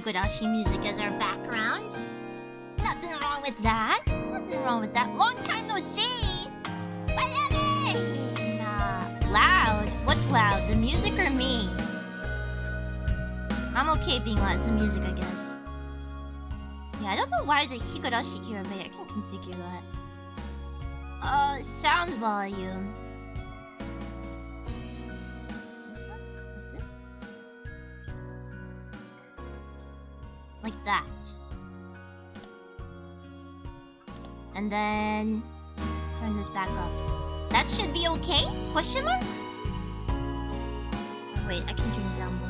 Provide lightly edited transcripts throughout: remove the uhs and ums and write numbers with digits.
Higurashi music as our background. Nothing wrong with that. Nothing wrong with that. Long time no see. Loud. What's loud? The music or me? I'm okay being loud. It's the music, I guess. Yeah, I don't know why the Higurashi here, but I can configure that. Sound volume. This one? Like this? Like that. And then turn this back up. That should be okay? Question mark? Oh, wait, I can turn it down more.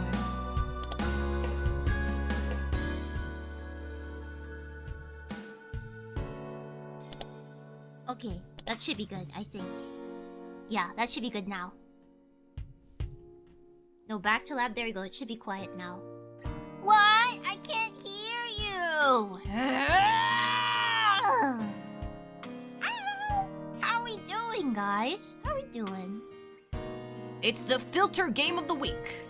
Okay, that should be good, I think. Yeah, that should be good now. No, back to lab. There we go. It should be quiet now. What? I can't hear you! How are we doing, guys? How are we doing? It's the filter game of the week.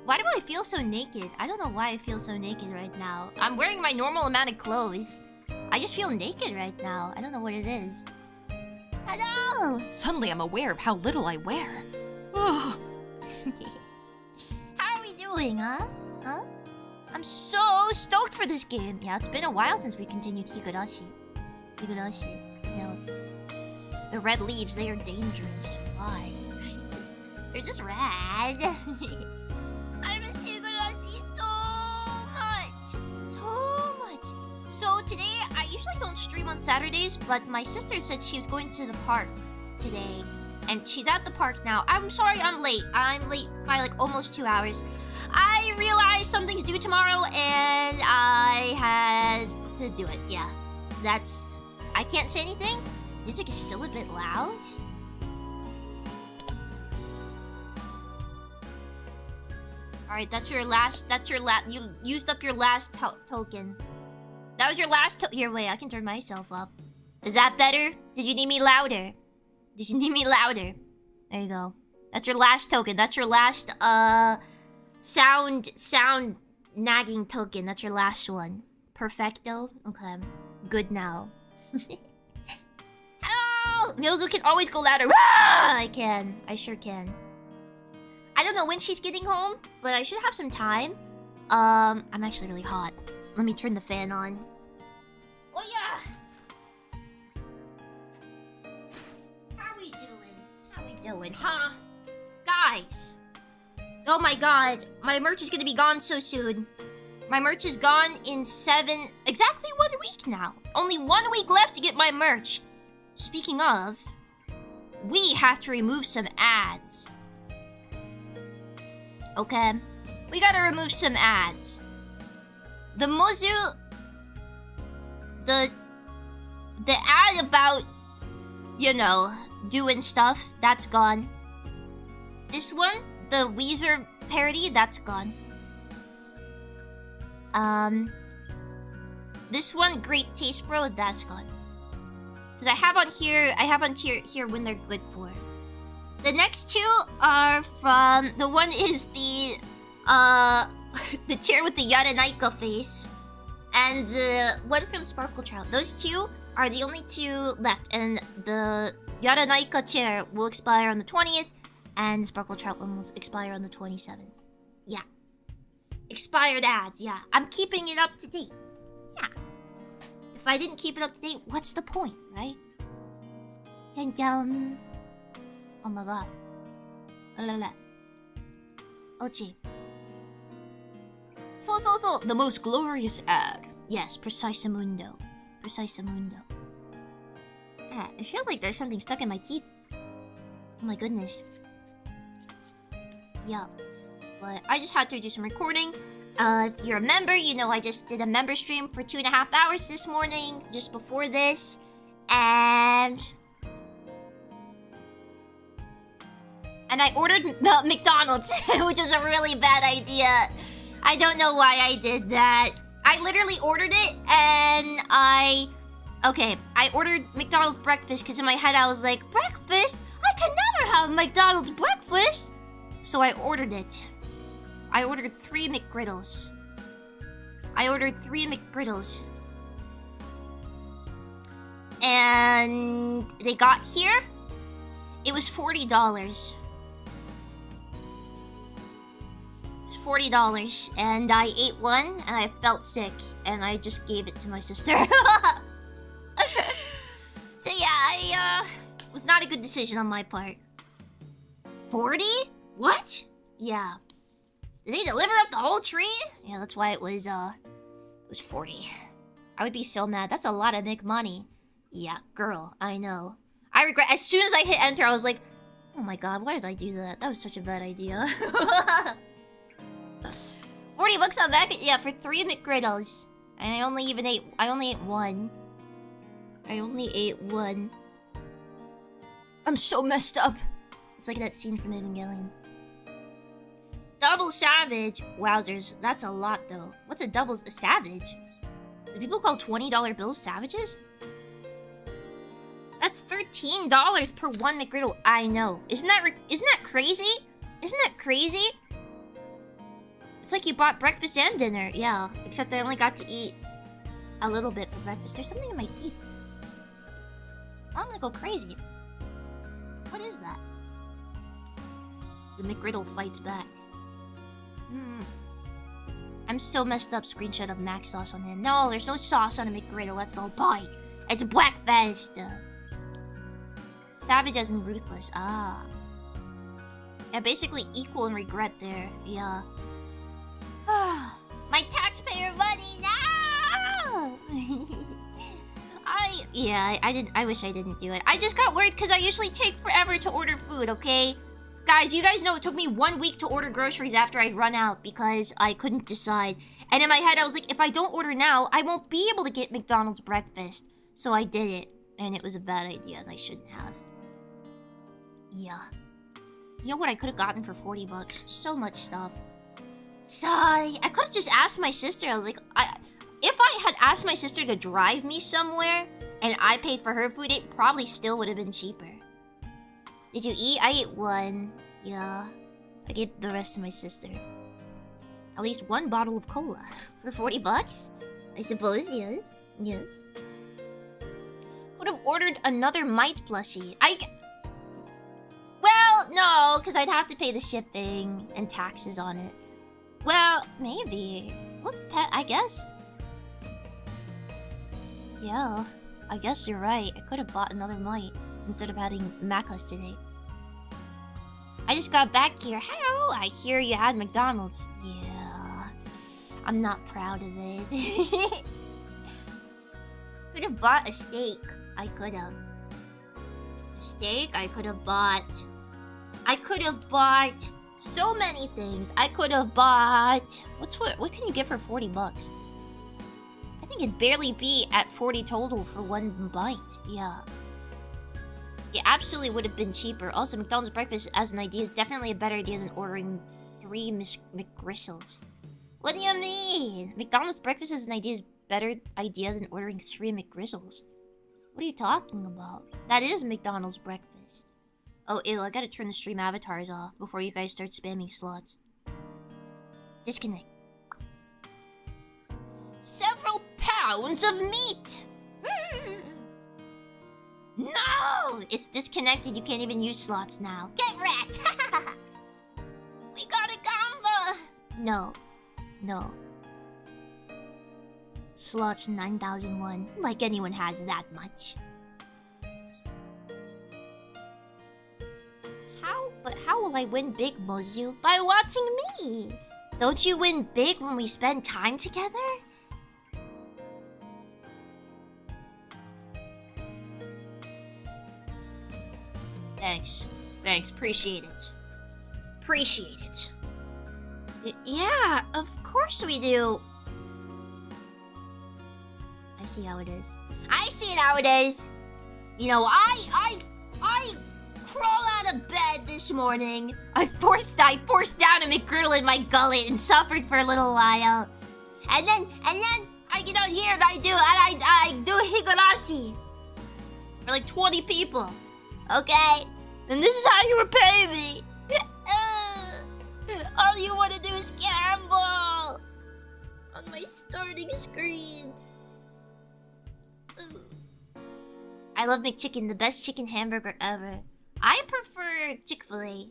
Why do I feel so naked? I don't know why I feel so naked right now. I'm wearing my normal amount of clothes. I just feel naked right now. I don't know what it is. Hello! Suddenly I'm aware of how little I wear. How are we doing, huh? Huh? I'm so stoked for this game. Yeah, it's been a while since we continued Higurashi. Higurashi, you know. The red leaves, they are dangerous. Why? They're just rad. I miss Higurashi so much. So much. So today, I usually don't stream on Saturdays, but my sister said she was going to the park today. And she's at the park now. I'm sorry I'm late. I'm late by like almost 2 hours. I realized something's due tomorrow and I had to do it. Yeah, that's... I can't say anything. Music is still a bit loud. Alright, that's your last... You used up your last token. That was your last Here, wait, I can turn myself up. Is that better? Did you need me louder? Did you need me louder? There you go. That's your last token. That's your last, sound nagging token. That's your last one. Perfecto? Okay. Good now. Hello! Miyozu can always go louder. Ah! I can. I sure can. I don't know when she's getting home, but I should have some time. I'm actually really hot. Let me turn the fan on. Oh yeah! How we doing? How we doing, huh? Guys! Oh my god, my merch is gonna be gone so soon. My merch is gone in exactly 1 week now. Only 1 week left to get my merch. Speaking of, we have to remove some ads. Okay? We gotta remove some ads. The Mozu... The ad about, you know, doing stuff, that's gone. This one, the Weezer parody, that's gone. This one, Great Taste Bro, that's gone. Because I have on here when they're good for. The next two are from, the one is the chair with the Yaranaika face. And the one from Sparkle Trout. Those two are the only two left. And the Yaranaika chair will expire on the 20th. And the Sparkle Trout one will expire on the 27th. Yeah. Expired ads, yeah. I'm keeping it up to date. Yeah. If I didn't keep it up to date, what's the point, right? Dun dun. Oh my god. Oh la la. Ochi. So. The most glorious ad. Yes, Precisamundo. Precisamundo. Ah, I feel like there's something stuck in my teeth. Oh my goodness. Yup. But I just had to do some recording. If you remember, you know I just did a member stream for 2.5 hours this morning, just before this. And I ordered McDonald's, which is a really bad idea. I don't know why I did that. I literally ordered it, and I ordered McDonald's breakfast, because in my head I was like, breakfast? I can never have McDonald's breakfast! So I ordered it. I ordered 3 McGriddles. And they got here. It was $40. $40, and I ate one, and I felt sick, and I just gave it to my sister. So yeah, it was not a good decision on my part. 40? What? Yeah. Did they deliver up the whole tree? Yeah, that's why it was 40. I would be so mad. That's a lot of McMoney. Yeah, girl, I know. I regret. As soon as I hit enter, I was like, oh my god, why did I do that? That was such a bad idea. $40 on that? Yeah, for 3 McGriddles. And I only ate one. I'm so messed up. It's like that scene from Evangelion. Double savage. Wowzers, that's a lot though. What's a savage? Do people call $20 bills savages? That's $13 per 1 McGriddle. I know. Isn't that crazy? Isn't that crazy? It's like you bought breakfast and dinner. Yeah, except I only got to eat a little bit for breakfast. There's something in my teeth. I'm gonna go crazy. What is that? The McGriddle fights back. I'm so messed up. Screenshot of Mac sauce on hand. No, there's no sauce on a McGriddle. That's all pie. It's breakfast. Savage as in ruthless. Ah. Yeah, basically equal in regret there. Yeah. My taxpayer money, no! I wish I didn't do it. I just got worried because I usually take forever to order food, okay? Guys, you guys know it took me 1 week to order groceries after I'd run out because I couldn't decide. And in my head, I was like, if I don't order now, I won't be able to get McDonald's breakfast. So I did it, and it was a bad idea, and I shouldn't have. Yeah. You know what I could have gotten for $40? So much stuff. Sigh. I could have just asked my sister. I was like, if I had asked my sister to drive me somewhere and I paid for her food, it probably still would have been cheaper. Did you eat? I ate one. Yeah. I gave the rest to my sister. At least 1 bottle of cola. For $40? I suppose, yes. Yes. Would have ordered another Mite plushie. Well, no, because I'd have to pay the shipping and taxes on it. Well, maybe. What pet? I guess. Yeah, I guess you're right. I could have bought another Mite instead of having Macos today. I just got back here. Hello, I hear you had McDonald's. Yeah, I'm not proud of it. Could have bought a steak. I could have. A steak? I could have bought so many things. I could have bought... What can you get for $40? I think it'd barely be at 40 total for 1 bite. Yeah. It absolutely would have been cheaper. Also, McDonald's breakfast as an idea is definitely a better idea than ordering 3 McGriddles. What do you mean? McDonald's breakfast as an idea is better idea than ordering 3 McGriddles. What are you talking about? That is McDonald's breakfast. Oh, ew, I gotta turn the stream avatars off before you guys start spamming slots. Disconnect. Several pounds of meat! No! It's disconnected, you can't even use slots now. Get wrecked! We got a combo! No. No. Slots 9001. Like anyone has that much. How will I win big, Mozu? By watching me! Don't you win big when we spend time together? Thanks. Appreciate it. Yeah, of course we do. I see how it is. You know, I crawl out of bed this morning. I forced down a McGriddle in my gullet and suffered for a little while. And then I get out here and I do Higurashi for like 20 people. Okay? And this is how you repay me. All you want to do is scramble on my starting screen. Ooh. I love McChicken, the best chicken hamburger ever. I prefer Chick-fil-A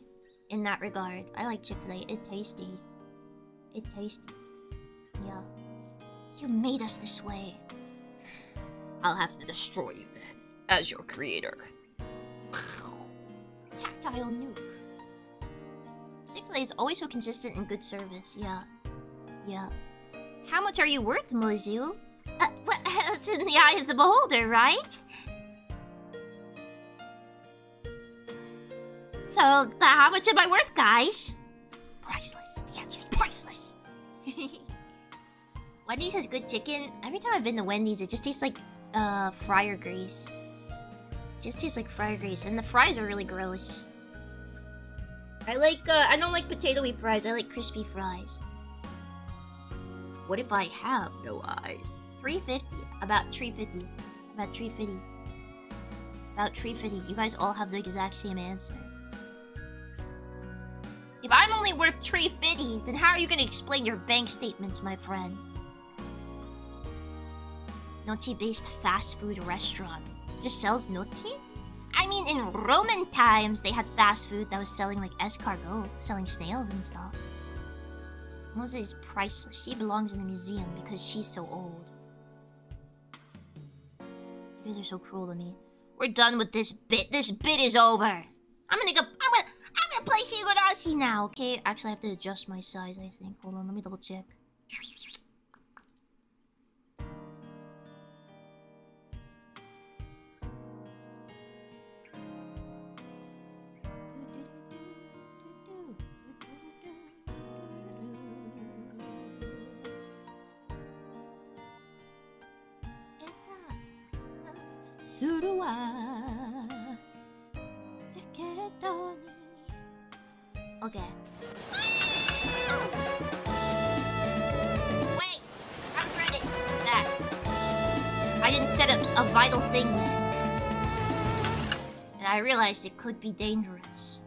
in that regard. I like Chick-fil-A. It's tasty. It's tasty. Yeah. You made us this way. I'll have to destroy you then, as your creator. Tactile nuke. Chick-fil-A is always so consistent and good service. Yeah. Yeah. How much are you worth, Mozu? Well, it's in the eye of the beholder, right? So, how much am I worth, guys? Priceless. The answer's priceless. Wendy's has good chicken. Every time I've been to Wendy's, it just tastes like fryer grease. It just tastes like fryer grease, and the fries are really gross. I don't like potatoey fries. I like crispy fries. What if I have no eyes? 350. About 350. About 350. About 350. You guys all have the exact same answer. If I'm only worth 350, then how are you gonna explain your bank statements, my friend? Nochi-based fast food restaurant. Just sells nochi? I mean, in Roman times, they had fast food that was selling like escargot, selling snails and stuff. Moza is priceless. She belongs in a museum because she's so old. You guys are so cruel to me. We're done with this bit. This bit is over. I'm gonna play Higurashi now, okay? Actually, I have to adjust my size, I think. Hold on, let me double check. Okay. Wait! I regret it. That. I didn't set up a vital thing yet. And I realized it could be dangerous.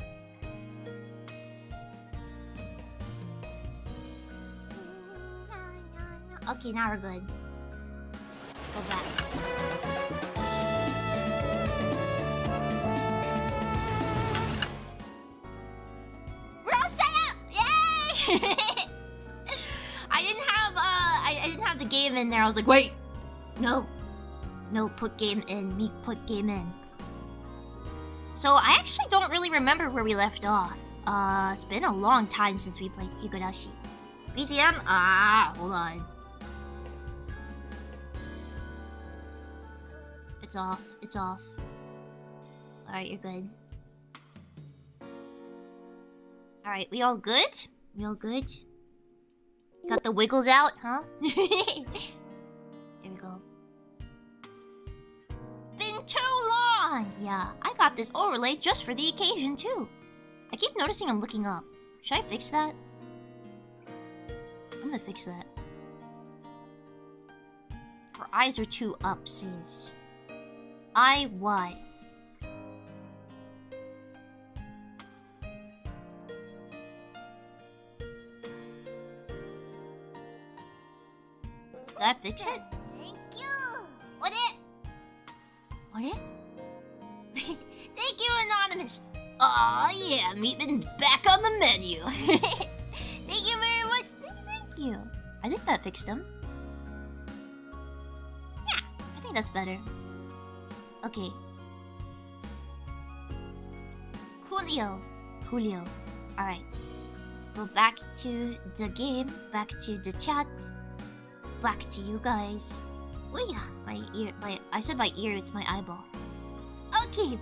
Okay, now we're good. Go back. I didn't have the game in there. I was like, wait, no, put game in. Me put game in. So I actually don't really remember where we left off. It's been a long time since we played Higurashi. BGM? Hold on. It's off. It's off. Alright, you're good. Alright, we all good? We all good? Got the wiggles out, huh? Here we go. Been too long! Yeah, I got this overlay just for the occasion, too. I keep noticing I'm looking up. Should I fix that? I'm gonna fix that. Her eyes are too up, sis. I-Y. Did I fix it? Thank you. What it? What it? Thank you, Anonymous. Aw, yeah, Meatman's back on the menu. Thank you very much. Thank you. I think that fixed him. Yeah, I think that's better. Okay. Coolio. Alright. Go back to the game, back to the chat. Back to you guys. Oh yeah, my ear, I said my ear, it's my eyeball. Okay.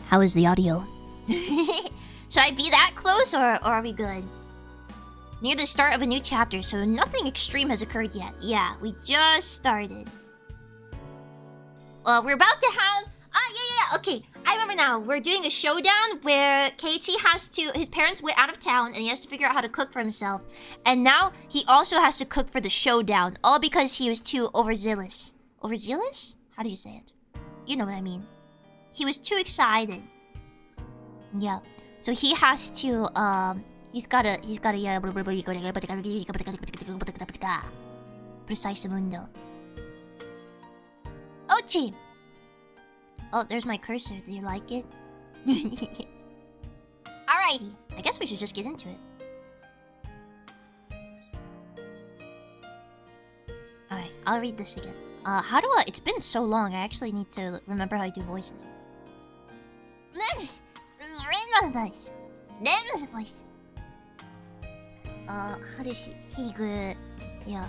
How is the audio? Should I be that close or are we good? Near the start of a new chapter, so nothing extreme has occurred yet. Yeah, we just started. We're about to have... yeah, okay. I remember now. We're doing a showdown where Keiichi has to... His parents went out of town and he has to figure out how to cook for himself. And now he also has to cook for the showdown. All because he was too overzealous. Overzealous? How do you say it? You know what I mean. He was too excited. Yeah. So he has to He's got a precise mundo. Ochi! Oh, there's my cursor. Do you like it? Alrighty. I guess we should just get into it. Alright, I'll read this again. How do I... It's been so long, I actually need to remember how I do voices. This is Rainbow voice. Nameless voice. Higurashi. Yeah.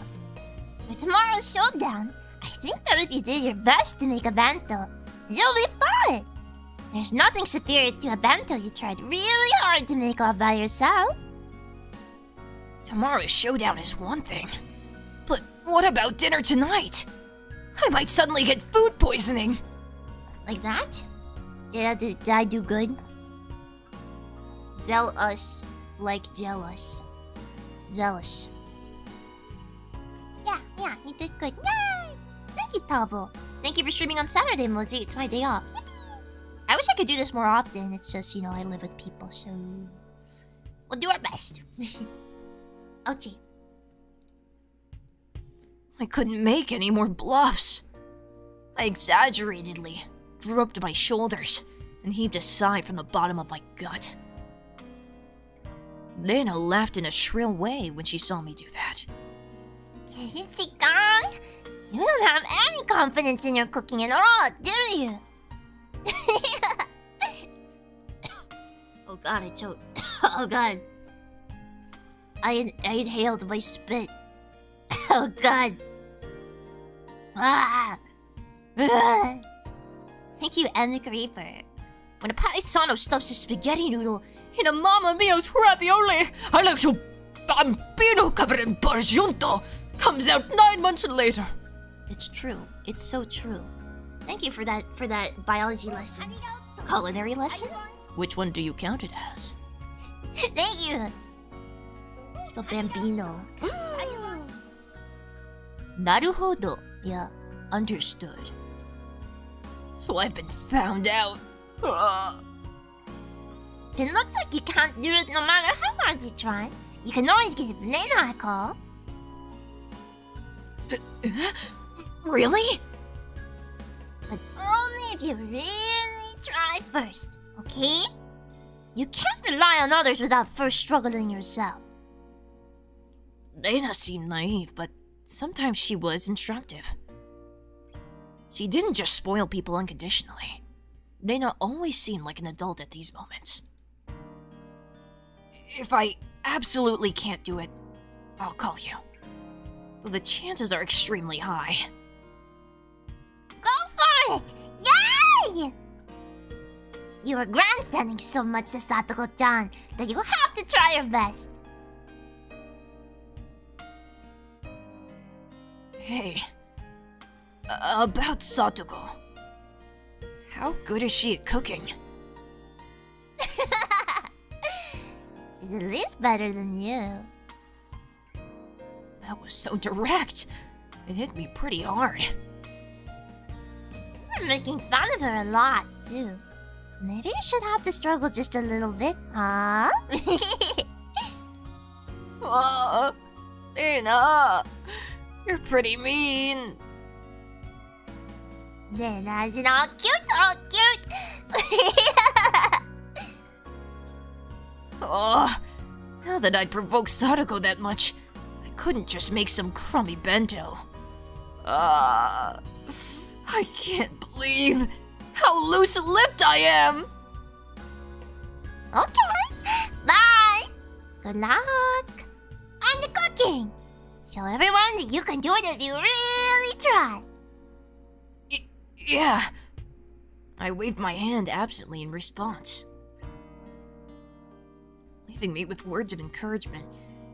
For tomorrow's showdown, I think that if you do your best to make a banter, you'll be fine. There's nothing superior to a banter you tried really hard to make all by yourself. Tomorrow's showdown is one thing. But what about dinner tonight? I might suddenly get food poisoning. Like that? Did I do good? Zealous, like jealous. Zealous. Yeah, you did good. Yay! Thank you, Tavo. Thank you for streaming on Saturday, Mozzie. It's my day off. I wish I could do this more often. It's just, you know, I live with people, so... We'll do our best. Ouchie. I couldn't make any more bluffs. I exaggeratedly drooped my shoulders and heaved a sigh from the bottom of my gut. Lena laughed in a shrill way when she saw me do that. Kirispica, you don't have any confidence in your cooking at all, do you? Oh god, I choked. Oh god. I inhaled my spit. Oh god. Ah. Thank you, Emic Reaper. When a paisano stuffs his spaghetti noodle in a Mamma Mia's ravioli, I like to bambino covered in prosciutto comes out 9 months later. It's true. It's so true. Thank you for that biology lesson. Culinary lesson? Which one do you count it as? Thank you. The bambino. Naruhodo. Yeah, understood. So I've been found out. It looks like you can't do it no matter how hard you try. You can always get a banana call. Really? But only if you really try first, okay? You can't rely on others without first struggling yourself. Lena seemed naive, but sometimes she was instructive. She didn't just spoil people unconditionally. Lena always seemed like an adult at these moments. If I absolutely can't do it, I'll call you. The chances are extremely high. Go for it! Yay! You are grandstanding so much to Satoko-chan that you have to try your best. Hey, about Satoko. How good is she at cooking? She's at least better than you. That was so direct. It hit me pretty hard. You're making fun of her a lot, too. Maybe you should have to struggle just a little bit, huh? Lena, you're pretty mean. Then as in all cute, all cute. Now that I'd provoked Sadako that much, I couldn't just make some crummy bento. I can't believe how loose-lipped I am. Okay, bye. Good luck. On the cooking. Show everyone that you can do it if you really try. Yeah. I waved my hand absently in response, leaving me with words of encouragement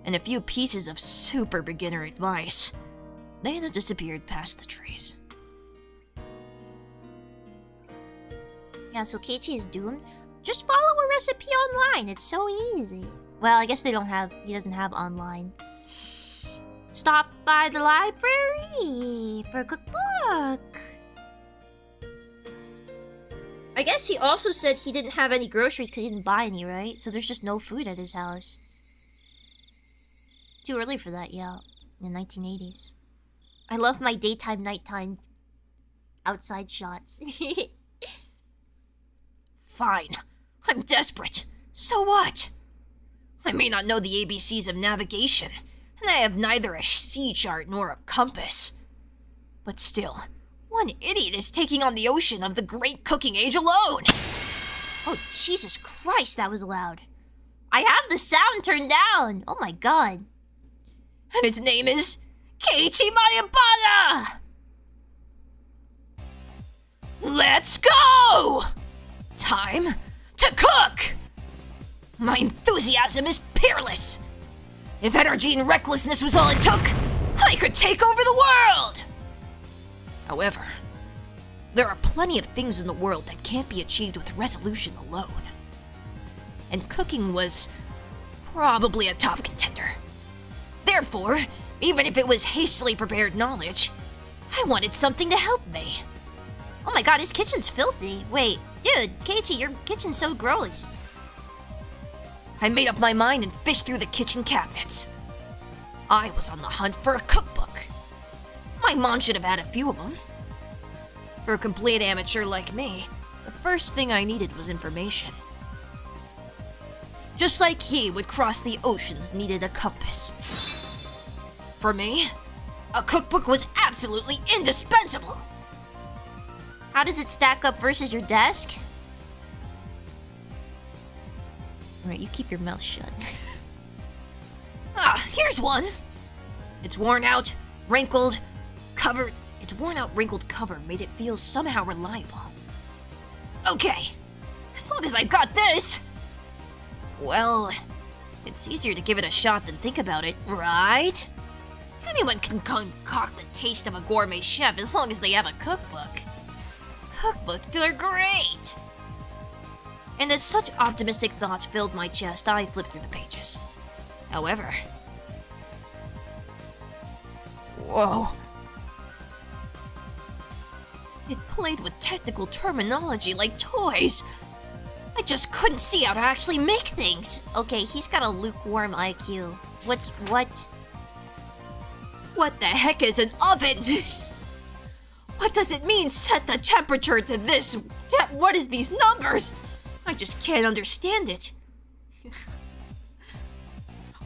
and a few pieces of super beginner advice. Lena disappeared past the trees. Yeah, so Keiichi is doomed. Just follow a recipe online. It's so easy. Well, I guess he doesn't have online. Stop by the library for a cookbook. I guess he also said he didn't have any groceries because he didn't buy any, right? So there's just no food at his house. Too early for that, yeah. In the 1980s. I love my daytime, nighttime, outside shots. Fine. I'm desperate. So what? I may not know the ABCs of navigation, and I have neither a sea chart nor a compass. But still, one idiot is taking on the ocean of the great cooking age alone. Oh, Jesus Christ, that was loud. I have the sound turned down. Oh my god. And his name is Keiichi Mayabata! Let's go! Time to cook! My enthusiasm is peerless. If energy and recklessness was all it took, I could take over the world! However, there are plenty of things in the world that can't be achieved with resolution alone. And cooking was probably a top contender. Therefore, even if it was hastily prepared knowledge, I wanted something to help me. Oh my god, his kitchen's filthy. Wait, dude, Keiichi, your kitchen's so gross. I made up my mind and fished through the kitchen cabinets. I was on the hunt for a cookbook. My mom should have had a few of them. For a complete amateur like me, the first thing I needed was information. Just like he would cross the oceans needed a compass. For me, a cookbook was absolutely indispensable. How does it stack up versus your desk? Alright, you keep your mouth shut. Here's one. Its worn out, wrinkled cover. Its worn out, wrinkled cover made it feel somehow reliable. Okay, as long as I got this. Well, it's easier to give it a shot than think about it, right? Anyone can concoct the taste of a gourmet chef as long as they have a cookbook. Cookbooks, they're great! And as such optimistic thoughts filled my chest, I flipped through the pages. However... Whoa. It played with technical terminology like toys. I just couldn't see how to actually make things. Okay, he's got a lukewarm IQ. What? What the heck is an oven? What does it mean, set the temperature to this? What is these numbers? I just can't understand it.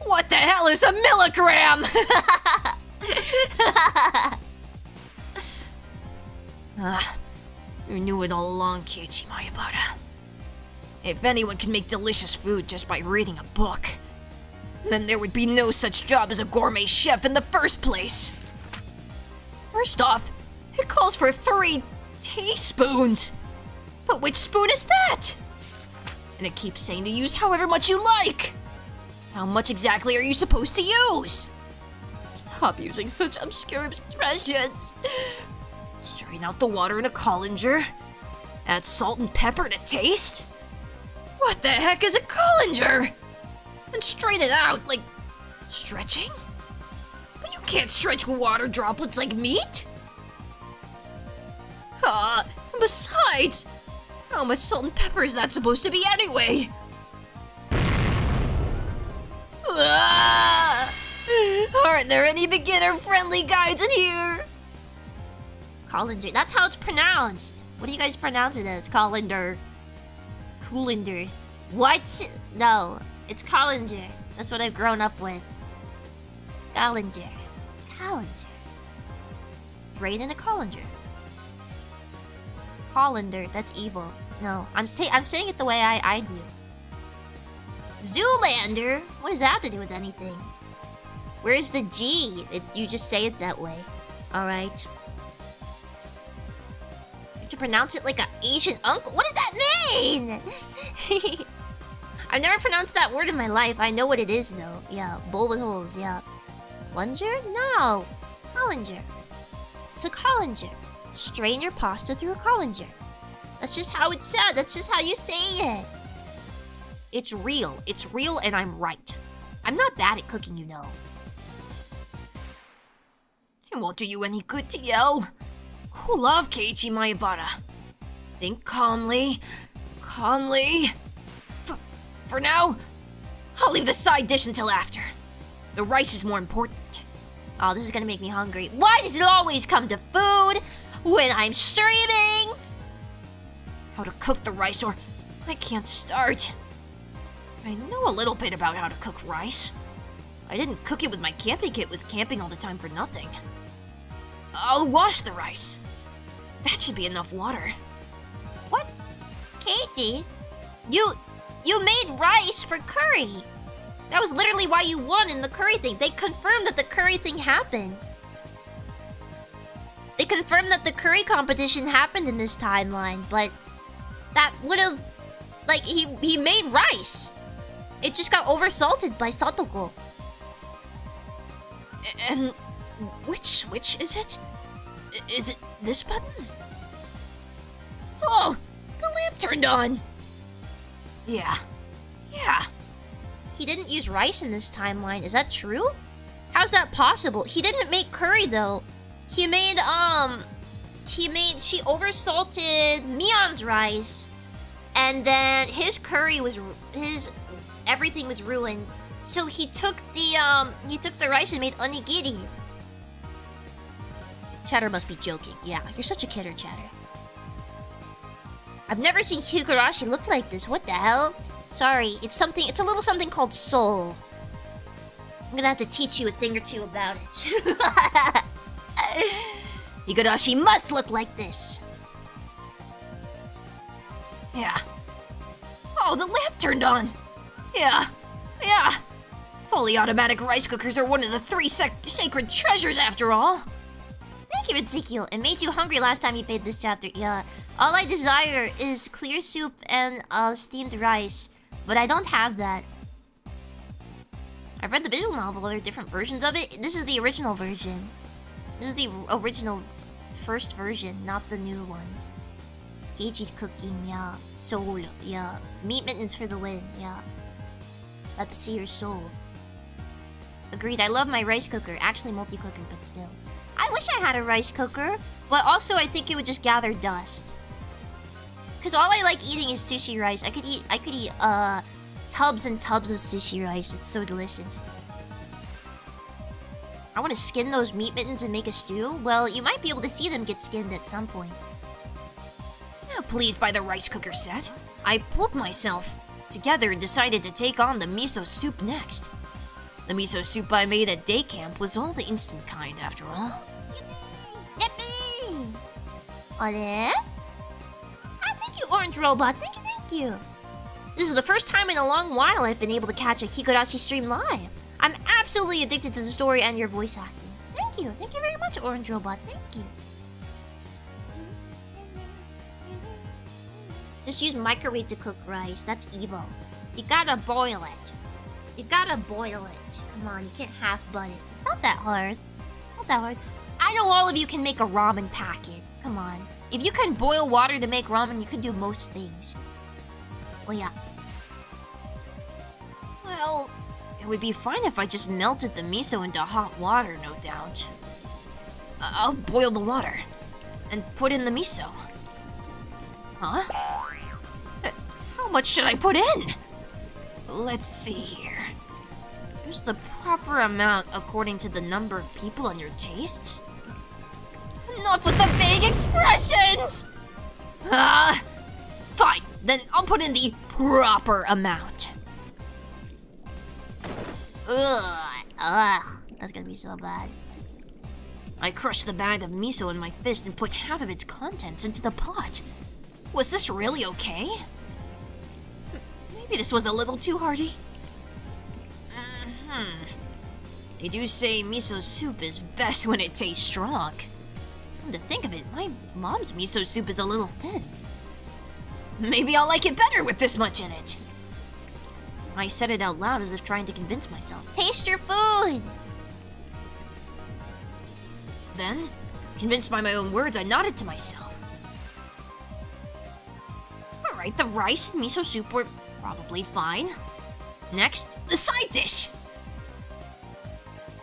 What the hell is a milligram? You knew it all along, Keiichi Mayabata. If anyone can make delicious food just by reading a book, then there would be no such job as a gourmet chef in the first place. First off, it calls for 3 teaspoons. But which spoon is that? And it keeps saying to use however much you like. How much exactly are you supposed to use? Stop using such obscure expressions. Strain out the water in a colander. Add salt and pepper to taste. What the heck is a colander? And strain it out, like stretching? But you can't stretch water droplets like meat. Besides, how much salt and pepper is that supposed to be anyway? Aren't there any beginner-friendly guides in here? Colander. That's how it's pronounced. What do you guys pronounce it as? Colander. Coolander. What? No, it's colander. That's what I've grown up with. Colander. Colander. Drain in a colander. Colander. That's evil. No, I'm saying it the way I do. Zoolander. What does that have to do with anything? Where's the G? You just say it that way. All right. You have to pronounce it like an Asian uncle. What does that mean? I've never pronounced that word in my life. I know what it is though. Yeah, bowl with holes. Yeah. Plunger? No. Colander. It's a colander. Strain your pasta through a colander. That's just how it's said. That's just how you say it. It's real. It's real and I'm right. I'm not bad at cooking, you know. It won't do you any good to yell. Cool off, Keiichi Mayabata. Think calmly. Calmly. For now, I'll leave the side dish until after. The rice is more important. Oh, this is gonna make me hungry. Why does it always come to food when I'm streaming? How to cook the rice, or I can't start. I know a little bit about how to cook rice. I didn't cook it with my camping kit with camping all the time for nothing. I'll wash the rice. That should be enough water. What? Keiji, you made rice for curry. That was literally why you won in the curry thing. They confirmed that the curry thing happened. They confirmed that the curry competition happened in this timeline, but that would have, like, he made rice. It just got oversalted by Satoko. And which switch is it? Is it this button? Oh, the lamp turned on. Yeah. He didn't use rice in this timeline. Is that true? How's that possible? He didn't make curry though. She oversalted Mion's rice, and then his curry was everything was ruined. So he took the rice and made onigiri. Chatter must be joking. Yeah, you're such a kidder, Chatter. I've never seen Higurashi look like this. What the hell? Sorry, it's a little something called soul. I'm gonna have to teach you a thing or two about it. Higurashi must look like this. Yeah. Oh, the lamp turned on. Yeah. Fully automatic rice cookers are one of the 3 sacred treasures after all. Thank you, Ezekiel. It made you hungry last time you played this chapter. Yeah. All I desire is clear soup and steamed rice, but I don't have that. I've read the visual novel. There are different versions of it. This is the original version. This is the original first version, not the new ones. Keiichi's cooking, yeah. Soul, yeah. Meat mittens for the win, yeah. About to see your soul. Agreed, I love my rice cooker. Actually, multi-cooker, but still. I wish I had a rice cooker, but also I think it would just gather dust. Because all I like eating is sushi rice. I could eat tubs and tubs of sushi rice. It's so delicious. I want to skin those meat mittens and make a stew. Well, you might be able to see them get skinned at some point. Now, pleased by the rice cooker set, I pulled myself together and decided to take on the miso soup next. The miso soup I made at day camp was all the instant kind, after all. Yippee! Are? Thank you, Orange Robot. Thank you. This is the first time in a long while I've been able to catch a Higurashi stream live. I'm absolutely addicted to the story and your voice acting. Thank you. Thank you very much, Orange Robot. Thank you. Just use microwave to cook rice. That's evil. You gotta boil it. Come on, you can't half-butt it. It's not that hard. I know all of you can make a ramen packet. Come on. If you can boil water to make ramen, you can do most things. Well, yeah. Well, it would be fine if I just melted the miso into hot water, no doubt. I'll boil the water and put in the miso. Huh? How much should I put in? Let's see here. Here's the proper amount according to the number of people and your tastes. Enough with the vague expressions! Fine, then I'll put in the proper amount. Ugh, that's gonna be so bad. I crushed the bag of miso in my fist and put half of its contents into the pot. Was this really okay? Maybe this was a little too hearty. They do say miso soup is best when it tastes strong. Come to think of it, my mom's miso soup is a little thin. Maybe I'll like it better with this much in it. I said it out loud as if trying to convince myself. Taste your food! Then, convinced by my own words, I nodded to myself. Alright, the rice and miso soup were probably fine. Next, the side dish!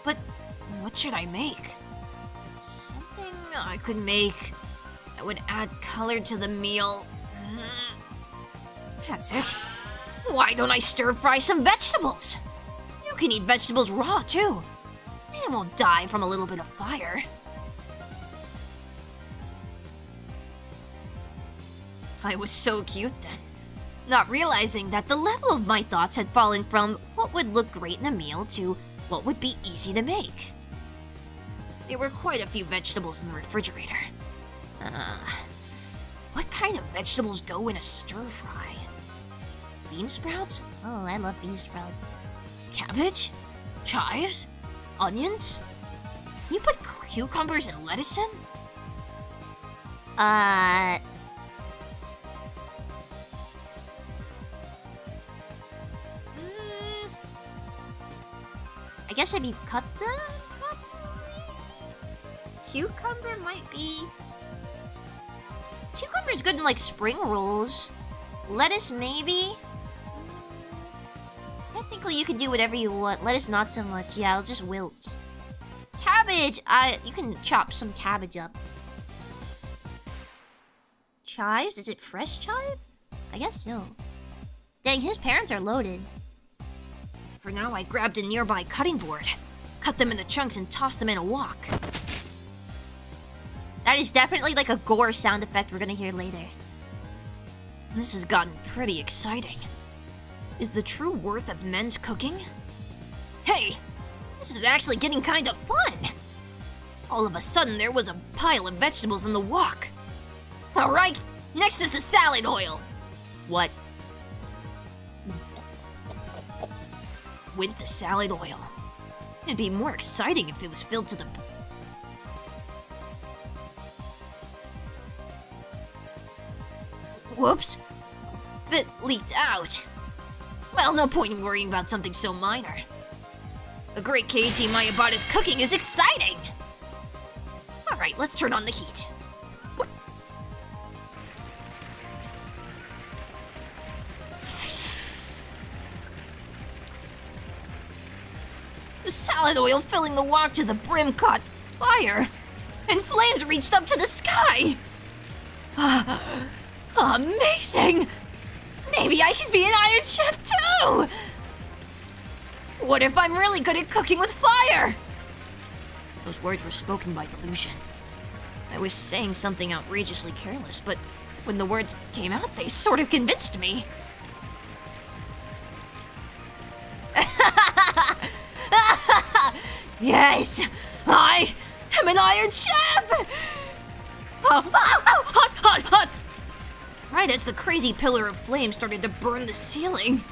But what should I make? Something I could make that would add color to the meal. That's it. Why don't I stir fry some vegetables? You can eat vegetables raw, too. They won't die from a little bit of fire. I was so cute then, not realizing that the level of my thoughts had fallen from what would look great in a meal to what would be easy to make. There were quite a few vegetables in the refrigerator. What kind of vegetables go in a stir-fry? Bean sprouts? Oh, I love bean sprouts. Cabbage? Chives? Onions? Can you put cucumbers and lettuce in? I guess if you cut them properly? Cucumber might be... Cucumber's good in, like, spring rolls. Lettuce, maybe? Technically, you can do whatever you want. Lettuce, not so much. Yeah, it'll just wilt. Cabbage! You can chop some cabbage up. Chives? Is it fresh chive? I guess so. Dang, his parents are loaded. For now, I grabbed a nearby cutting board, cut them into chunks, and tossed them in a wok. That is definitely like a gore sound effect we're gonna hear later. This has gotten pretty exciting. Is the true worth of men's cooking? Hey, this is actually getting kind of fun. All of a sudden, there was a pile of vegetables in the wok. All right, next is the salad oil. What? With the salad oil. It'd be more exciting if it was filled to the... Whoops. Bit leaked out. Well, no point in worrying about something so minor. A great Keiji Mayabata's cooking is exciting! Alright, let's turn on the heat. The salad oil filling the wok to the brim caught fire, and flames reached up to the sky! Amazing! Maybe I can be an Iron Chef too! What if I'm really good at cooking with fire? Those words were spoken by delusion. I was saying something outrageously careless, but when the words came out, they sort of convinced me. Yes, I am an Iron Chef! Hot! Right as the crazy pillar of flame started to burn the ceiling,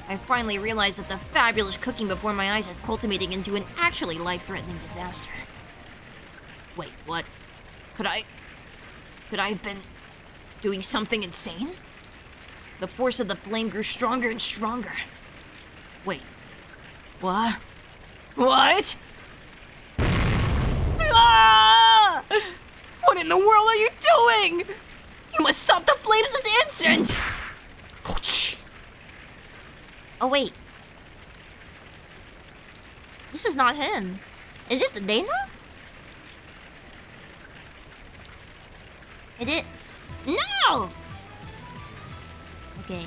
I finally realized that the fabulous cooking before my eyes had culminating into an actually life-threatening disaster. Wait, what? Could I have been doing something insane? The force of the flame grew stronger and stronger. Wait, what? What? Ah! What in the world are you doing? You must stop the flames this instant! Oh, wait. This is not him. Is this the Dana? It is. No! Okay.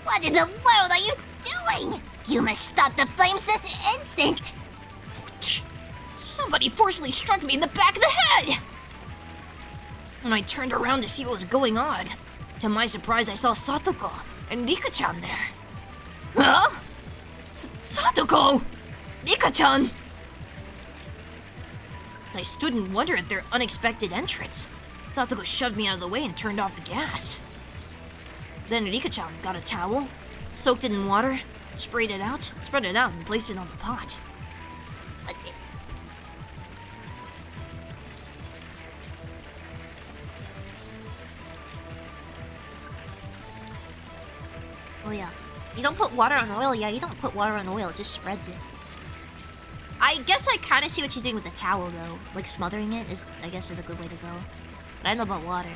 What in the world are you doing? You must stop the flames this instant! Somebody forcefully struck me in the back of the head! When I turned around to see what was going on, to my surprise I saw Satoko and Rika-chan there. Huh? Satoko! Rika-chan! As I stood in wonder at their unexpected entrance, Satoko shoved me out of the way and turned off the gas. Then Rika-chan got a towel, soaked it in water, spread it out, and placed it on the pot. Oh yeah. You don't put water on oil. Yeah, you don't put water on oil. It just spreads it. I guess I kind of see what she's doing with the towel, though. Like, smothering it is, I guess, is a good way to go. But I don't know about water.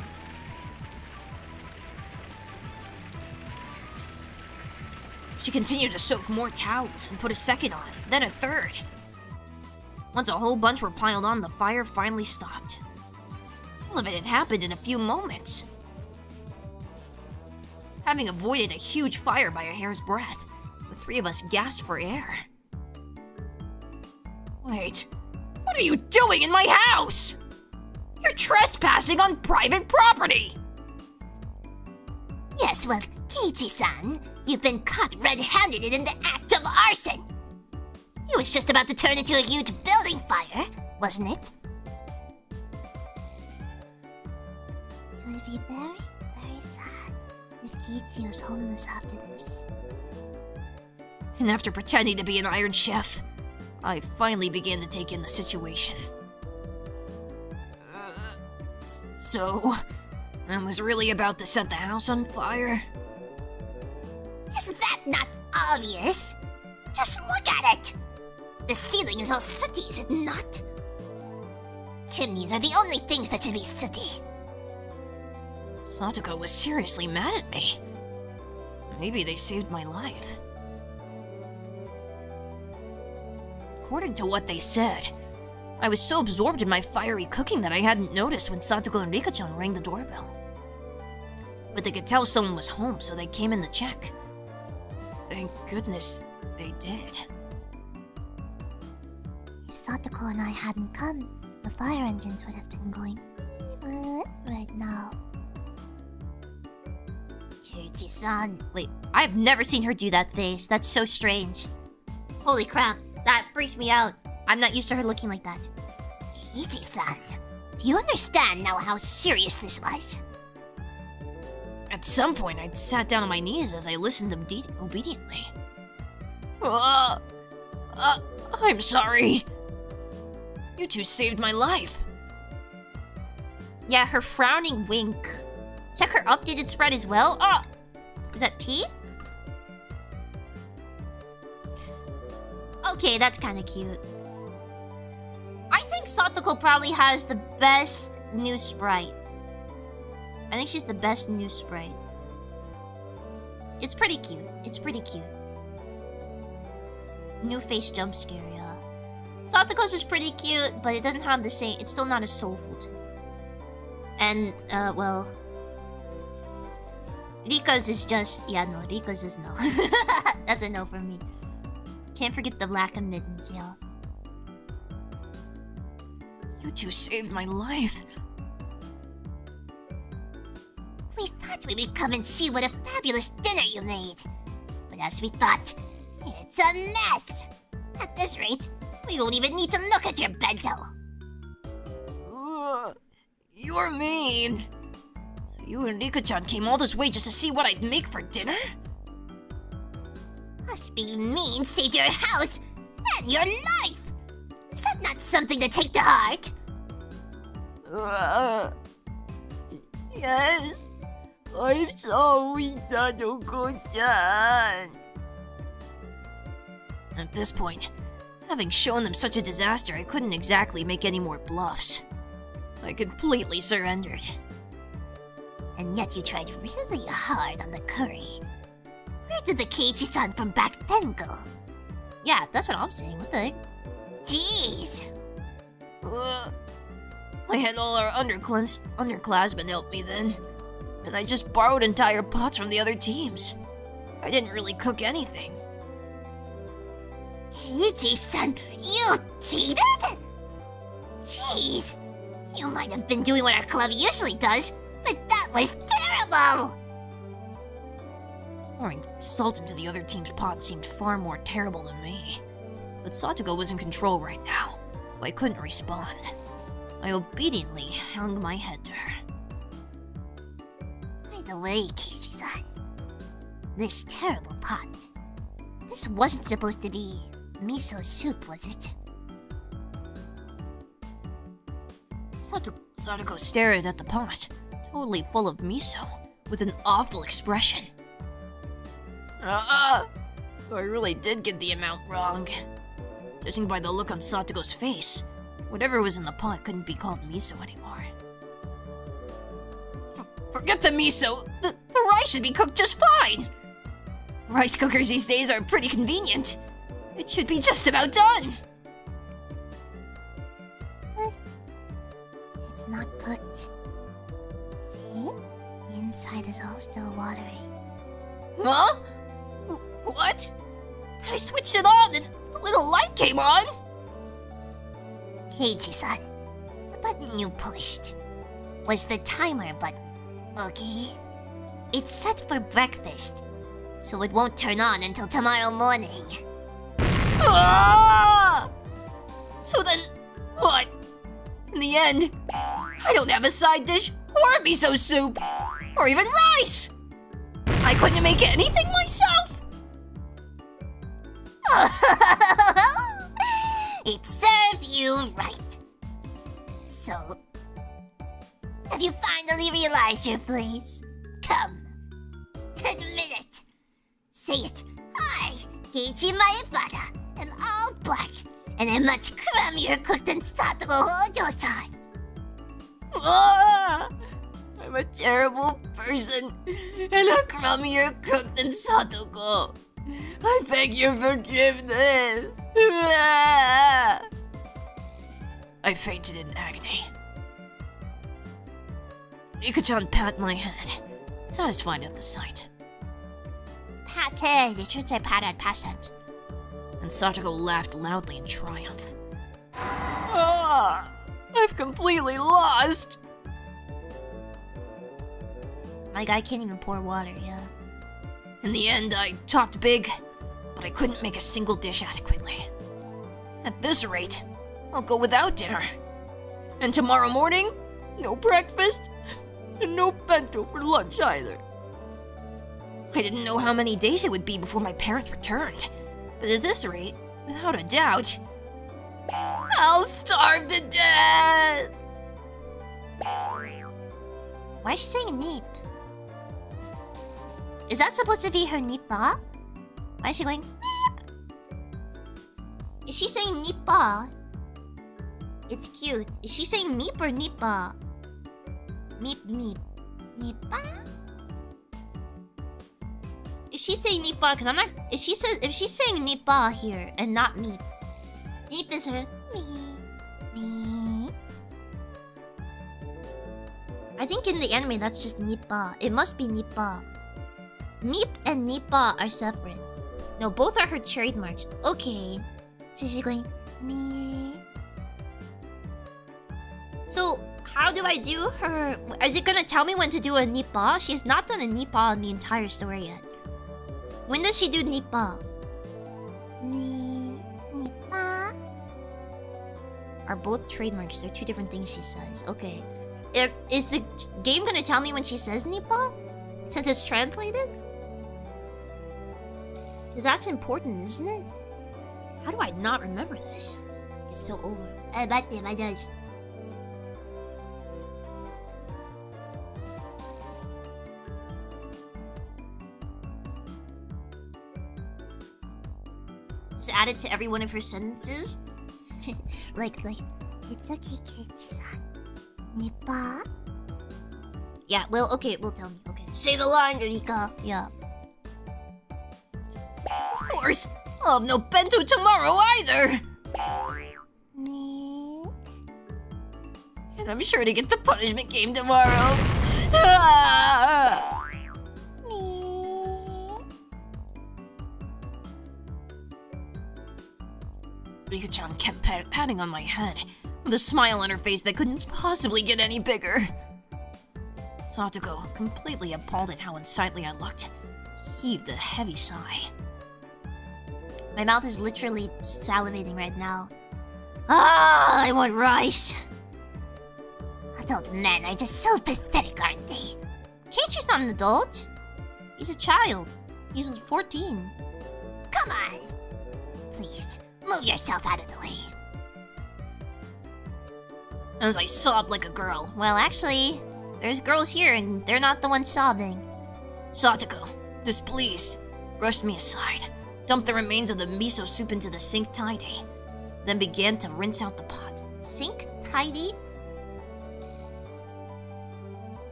She continued to soak more towels and put a second on, then a third. Once a whole bunch were piled on, the fire finally stopped. All of it had happened in a few moments. having avoided a huge fire by a hair's breadth. The three of us gasped for air. Wait, what are you doing in my house? You're trespassing on private property! Yes, well, Keiichi-san, you've been caught red-handed in the act of arson. It was just about to turn into a huge building fire, wasn't it? It would be very, very sad if Keiichi was homeless after this. And after pretending to be an Iron Chef, I finally began to take in the situation. So, I was really about to set the house on fire? Is that not obvious? Just look at it! The ceiling is all sooty, is it not? Chimneys are the only things that should be sooty. Satoko was seriously mad at me. Maybe they saved my life. According to what they said, I was so absorbed in my fiery cooking that I hadn't noticed when Satoko and Rika-chan rang the doorbell. But they could tell someone was home, so they came in to check. Thank goodness they did. If Satoko and I hadn't come, the fire engines would have been going right now. Keiichi-san. Wait, I've never seen her do that face. That's so strange. Holy crap, that freaked me out. I'm not used to her looking like that. Keiichi-san, do you understand now how serious this was? At some point, I'd sat down on my knees as I listened obediently. I'm sorry. You two saved my life. Yeah, her frowning wink. Check her updated spread as well. Oh, is that P? Okay, that's kind of cute. I think Satoko probably has the best new sprite. I think she's the best new sprite. It's pretty cute. It's pretty cute. New face jump scare, yeah. Satoko's is pretty cute, but it doesn't have the same. It's still not as soulful to me. And, well. Rika's is just. Yeah, no, Rika's is no. That's a no for me. Can't forget the lack of mittens, yeah. You two saved my life. We thought we would come and see what a fabulous dinner you made. But as we thought, it's a mess. At this rate, we won't even need to look at your bento. You're mean. So you and Rika-chan came all this way just to see what I'd make for dinner? Us being mean saved your house and your life. Is that not something to take to heart? Yes. I'm sorry, Satoko-chan. At this point, having shown them such a disaster, I couldn't exactly make any more bluffs. I completely surrendered. And yet you tried really hard on the curry. Where did the Keiichi-san from back then go? Yeah, that's what I'm saying. What the heck? Jeez. I had all our underclassmen help me then. And I just borrowed entire pots from the other teams. I didn't really cook anything. Keiichi-san, you cheated? Jeez. You might have been doing what our club usually does, but that was terrible! Pouring salt into the other team's pot seemed far more terrible than me. But Satoko was in control right now, so I couldn't respond. I obediently hung my head to her. By the way, Keiichi-san, this terrible pot, this wasn't supposed to be miso soup, was it? Satoko stared at the pot, totally full of miso, with an awful expression. I really did get the amount wrong. Judging by the look on Satoko's face, whatever was in the pot couldn't be called miso anymore. Forget the miso! The rice should be cooked just fine! Rice cookers these days are pretty convenient. It should be just about done! It's not cooked. See? The inside is all still watery. Huh? What? I switched it on and the little light came on. Keiichi-san, the button you pushed was the timer button, okay? It's set for breakfast, so it won't turn on until tomorrow morning. Ah! So then, what? In the end, I don't have a side dish or miso soup, or even rice. I couldn't make anything myself. It serves you right. So, have you finally realized your place? Come, admit it. Say it. I, Keiichi Maebara, am all black and am much crummier cooked than Satoru Hojo-san. Ah! I'm a terrible person and a crummier cook than Satoko. I beg your forgiveness. Ah! I fainted in agony. Ika-chan pat my head, satisfied at the sight. Pat head. It should say pat at past tense. And Satoko laughed loudly in triumph. Ah! I've completely lost! My guy can't even pour water, yeah. In the end, I talked big, but I couldn't make a single dish adequately. At this rate, I'll go without dinner. And tomorrow morning, no breakfast, and no bento for lunch either. I didn't know how many days it would be before my parents returned, but at this rate, without a doubt, I'll starve to death! Why is she saying meep? Is that supposed to be her nippa? Why is she going meep? Is she saying nippa? It's cute. Is she saying meep or nippa? Meep meep. Nippa? Is she saying nippa? Because I'm not. If she's saying nippa here and not meep. Meep is her meep. I think in the anime that's just nippa. It must be nippa. Meep and nippa are separate. No, both are her trademarks. Okay. So she's going meep. So how do I do her? Is it gonna tell me when to do a nippa? She has not done a nippa in the entire story yet. When does she do nippa? Nippa are both trademarks. They're two different things she says. Okay. Is the game gonna tell me when she says nippa? Since it's translated? Because that's important, isn't it? How do I not remember this? It's so over. Batte, my does. Just add it to every one of her sentences. like, it's okay, Keiichi-san. Nippa? Yeah, well, okay, it will tell me. Okay. Say the line, Rika. Yeah. Of course! I'll have no bento tomorrow either! Me? And I'm sure to get the punishment game tomorrow. Ah! Me? Rika-chan kept patting on my head, with a smile on her face that couldn't possibly get any bigger. Satoko, completely appalled at how unsightly I looked, heaved a heavy sigh. My mouth is literally salivating right now. Ah, I want rice. Adult men are just so pathetic, aren't they? Keiichi's not an adult. He's a child. He's 14. Come on. Please, move yourself out of the way. As I sobbed like a girl. Well, actually, there's girls here and they're not the ones sobbing. Satoko, displeased, brushed me aside, dumped the remains of the miso soup into the sink tidy, then began to rinse out the pot. Sink tidy?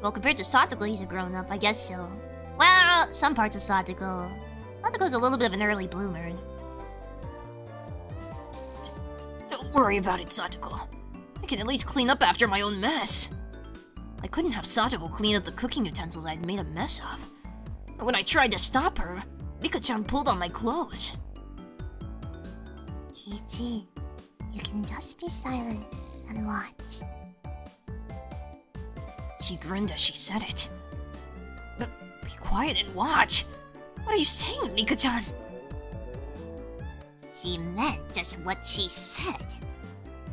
Well, compared to Satoko, he's a grown-up. I guess so. Well, some parts of Satoko. Satoko's a little bit of an early bloomer. Don't worry about it, Satoko. I can at least clean up after my own mess. I couldn't have Satoko clean up the cooking utensils I'd made a mess of. When I tried to stop her, Mika-chan pulled on my clothes. Kiichi, you can just be silent and watch. She grinned as she said it. But be quiet and watch. What are you saying, Mika-chan? She meant just what she said.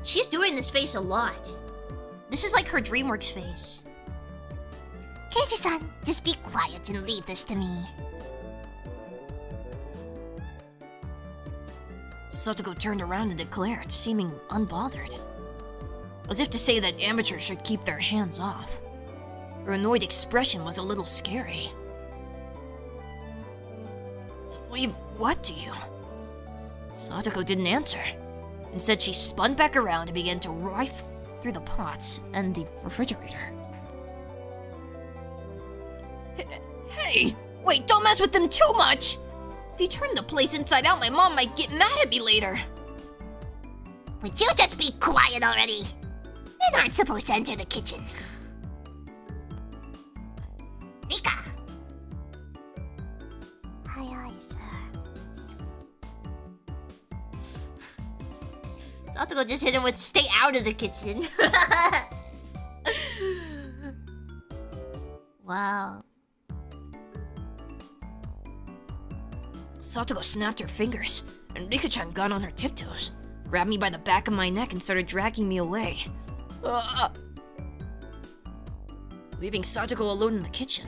She's doing this face a lot. This is like her DreamWorks face. Keiichi-san, just be quiet and leave this to me. Satoko turned around and declared, seeming unbothered. As if to say that amateurs should keep their hands off. Her annoyed expression was a little scary. Leave what to you? Satoko didn't answer. Instead, she spun back around and began to rifle through the pots and the refrigerator. Hey! Wait, don't mess with them too much! If you turn the place inside out, my mom might get mad at me later. Would you just be quiet already? Men aren't supposed to enter the kitchen. Mika! Aye, sir. Satoko just hit him with stay out of the kitchen. Wow. Satoko snapped her fingers, and Mika-chan got on her tiptoes, grabbed me by the back of my neck and started dragging me away. Leaving Satoko alone in the kitchen,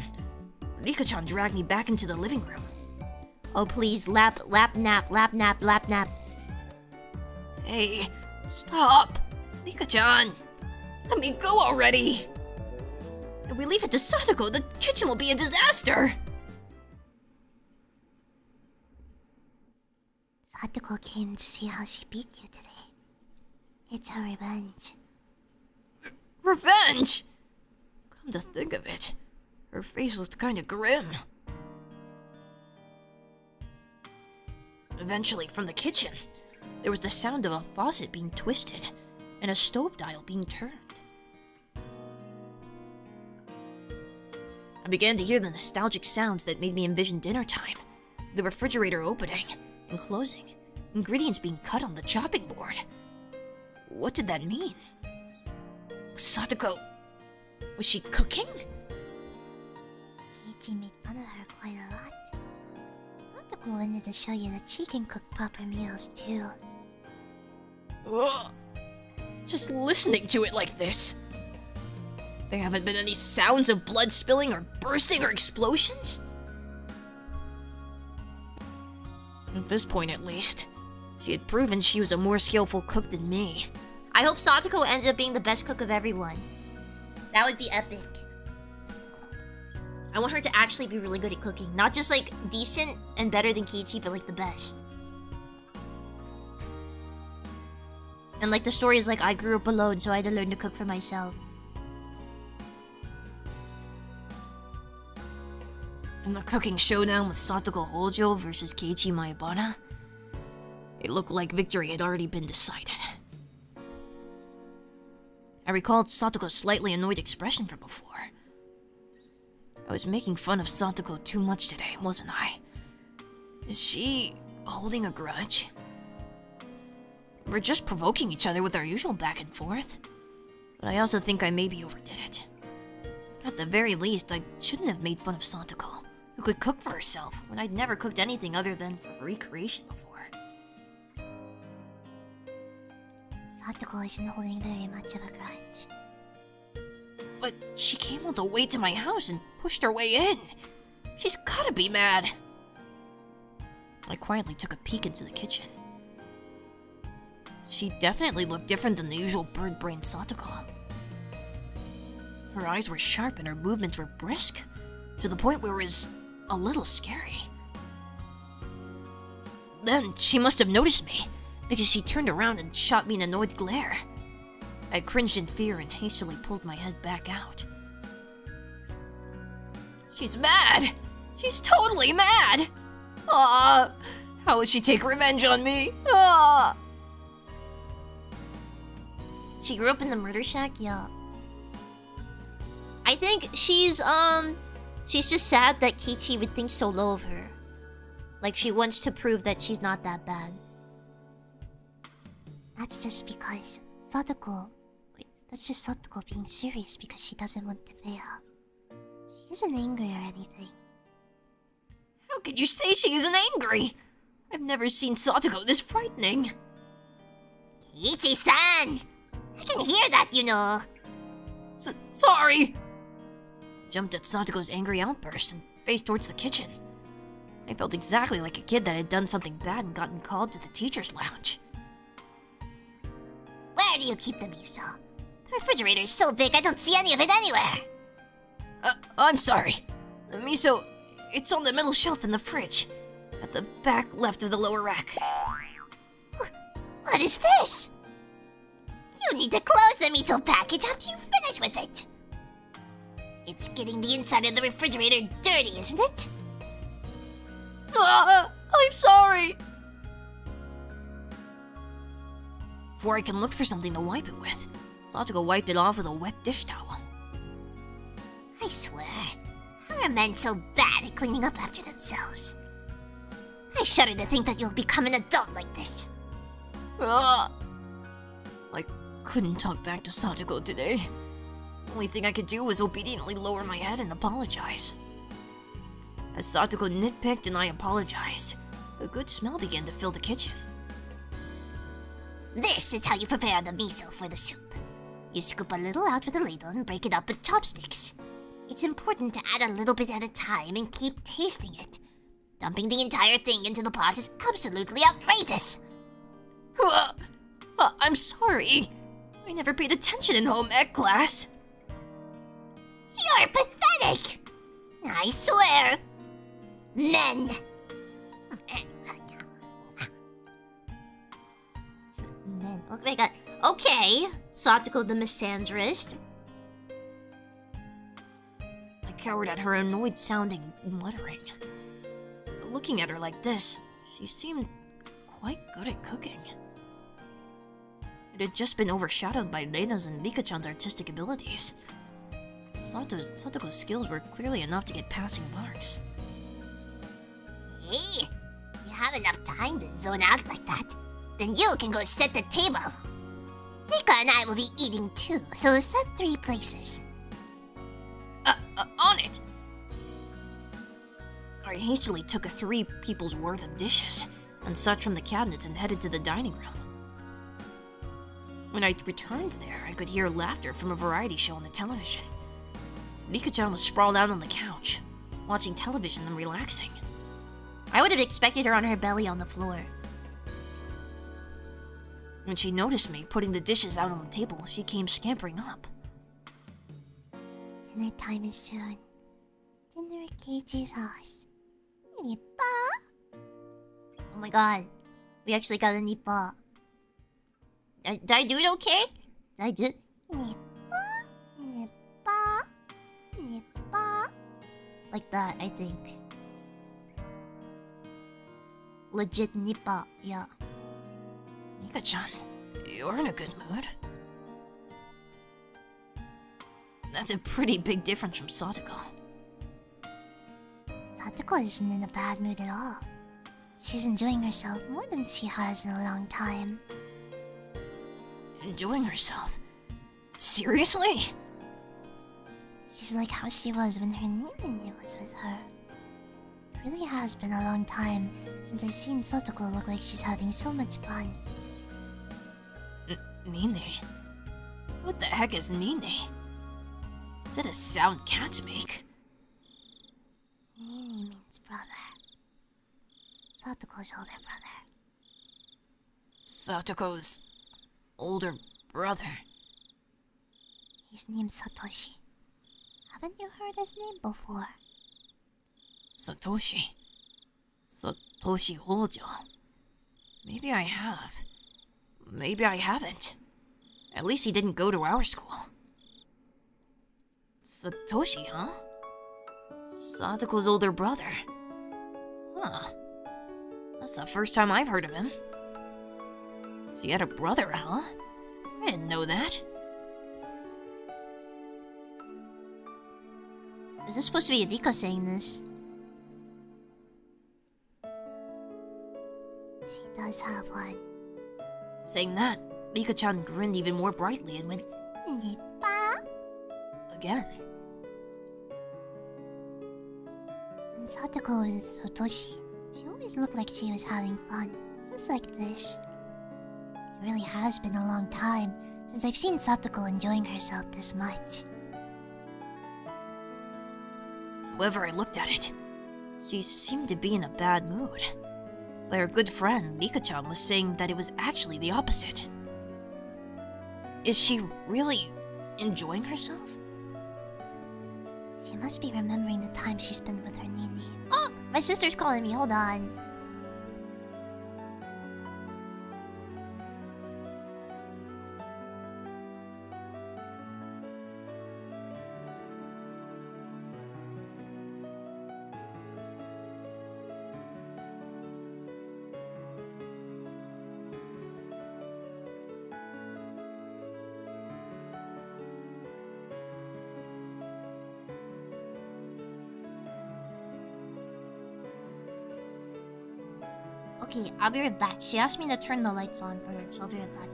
Mika-chan dragged me back into the living room. Oh please, lap nap. Hey, stop! Mika-chan! Let me go already! If we leave it to Satoko, the kitchen will be a disaster! Satoko came to see how she beat you today. It's her revenge. Revenge? Come to think of it, her face looked kinda grim. Eventually, from the kitchen, there was the sound of a faucet being twisted and a stove dial being turned. I began to hear the nostalgic sounds that made me envision dinner time. The refrigerator opening and closing, ingredients being cut on the chopping board. What did that mean? Satoko, was she cooking? Kiichi made fun of her quite a lot. Satoko wanted to show you that she can cook proper meals too. Ugh. Just listening to it like this. There haven't been any sounds of blood spilling or bursting or explosions? At this point, at least, she had proven she was a more skillful cook than me. I hope Satoko ends up being the best cook of everyone. That would be epic. I want her to actually be really good at cooking. Not just like decent and better than Kiichi, but like the best. And like the story is like, I grew up alone, so I had to learn to cook for myself. In the cooking showdown with Satoko Hojo versus Keiichi Maebara, it looked like victory had already been decided. I recalled Satoko's slightly annoyed expression from before. I was making fun of Satoko too much today, wasn't I? Is she holding a grudge? We're just provoking each other with our usual back and forth. But I also think I maybe overdid it. At the very least, I shouldn't have made fun of Satoko, who could cook for herself when I'd never cooked anything other than for recreation before. Satoko isn't holding very much of a grudge. But she came all the way to my house and pushed her way in. She's gotta be mad. I quietly took a peek into the kitchen. She definitely looked different than the usual bird-brained Satoko. Her eyes were sharp and her movements were brisk, to the point where it was a little scary. Then she must have noticed me, because she turned around and shot me an annoyed glare. I cringed in fear and hastily pulled my head back out. She's mad! She's totally mad! Ah! How will she take revenge on me? Ah! She grew up in the murder shack? Yeah. I think she's, She's just sad that Kichi would think so low of her. Like she wants to prove that she's not that bad. That's just because Sadako... Wait, that's just Sadako being serious because she doesn't want to fail. She isn't angry or anything. How can you say she isn't angry? I've never seen Satoko this frightening. Kichi-san! I can hear that, you know. Sorry! Jumped at Satoko's angry outburst and faced towards the kitchen. I felt exactly like a kid that had done something bad and gotten called to the teacher's lounge. Where do you keep the miso? The refrigerator is so big I don't see any of it anywhere. I'm sorry. The miso, it's on the middle shelf in the fridge, at the back left of the lower rack. What is this? You need to close the miso package after you finish with it. It's getting the inside of the refrigerator dirty, isn't it? I'm sorry! Before I can look for something to wipe it with, Satoko wiped it off with a wet dish towel. I swear, how are men so bad at cleaning up after themselves? I shudder to think that you'll become an adult like this. I couldn't talk back to Satoko today. The only thing I could do was obediently lower my head and apologize. As Satoko nitpicked and I apologized, a good smell began to fill the kitchen. This is how you prepare the miso for the soup. You scoop a little out with a ladle and break it up with chopsticks. It's important to add a little bit at a time and keep tasting it. Dumping the entire thing into the pot is absolutely outrageous. I'm sorry. I never paid attention in home ec class. You're pathetic! I swear. Men. Men. Oh my god. Okay, Satoko the misandrist. I cowered at her annoyed-sounding muttering. But looking at her like this, she seemed quite good at cooking. It had just been overshadowed by Reina's and Rika-chan's artistic abilities. Satoko's skills were clearly enough to get passing marks. Hey, you have enough time to zone out like that. Then you can go set the table. Rika and I will be eating too, so set 3 places. On it! I hastily took 3 people's worth of dishes and such from the cabinets and headed to the dining room. When I returned there, I could hear laughter from a variety show on the television. Rika-chan was sprawled out on the couch, watching television and relaxing. I would have expected her on her belly on the floor. When she noticed me putting the dishes out on the table, she came scampering up. Dinner time is soon. Dinner at Keiichi's house. Nippa? Oh my god. We actually got a nippa. Did I do it okay? Did I do it? Nippa? Nippa? Nippa? Like that, I think. Legit nippa, yeah. Rika-chan, you're in a good mood. That's a pretty big difference from Satoko. Satoko isn't in a bad mood at all. She's enjoying herself more than she has in a long time. Enjoying herself? Seriously? She's like how she was when her Nini was with her. It really has been a long time since I've seen Satoko look like she's having so much fun. Nene? What the heck is Nene? Is that a sound cats make? Nini means brother. Satoko's older brother. Satoko's older brother. He's named Satoshi. Haven't you heard his name before? Satoshi. Satoshi Hojo. Maybe I have. Maybe I haven't. At least he didn't go to our school. Satoshi, huh? Satoko's older brother. Huh. That's the first time I've heard of him. She had a brother, huh? I didn't know that. Is this supposed to be Rika saying this? She does have one. Saying that, Rika-chan grinned even more brightly and went, Nippa? again. When Satoko was Sotoshi, she always looked like she was having fun. Just like this. It really has been a long time since I've seen Satoko enjoying herself this much. However I looked at it, she seemed to be in a bad mood. But her good friend, Rika-chan, was saying that it was actually the opposite. Is she really enjoying herself? She must be remembering the time she spent with her Nini. Oh, my sister's calling me. Hold on. Okay, I'll be right back. She asked me to turn the lights on for her, so I'll be right back.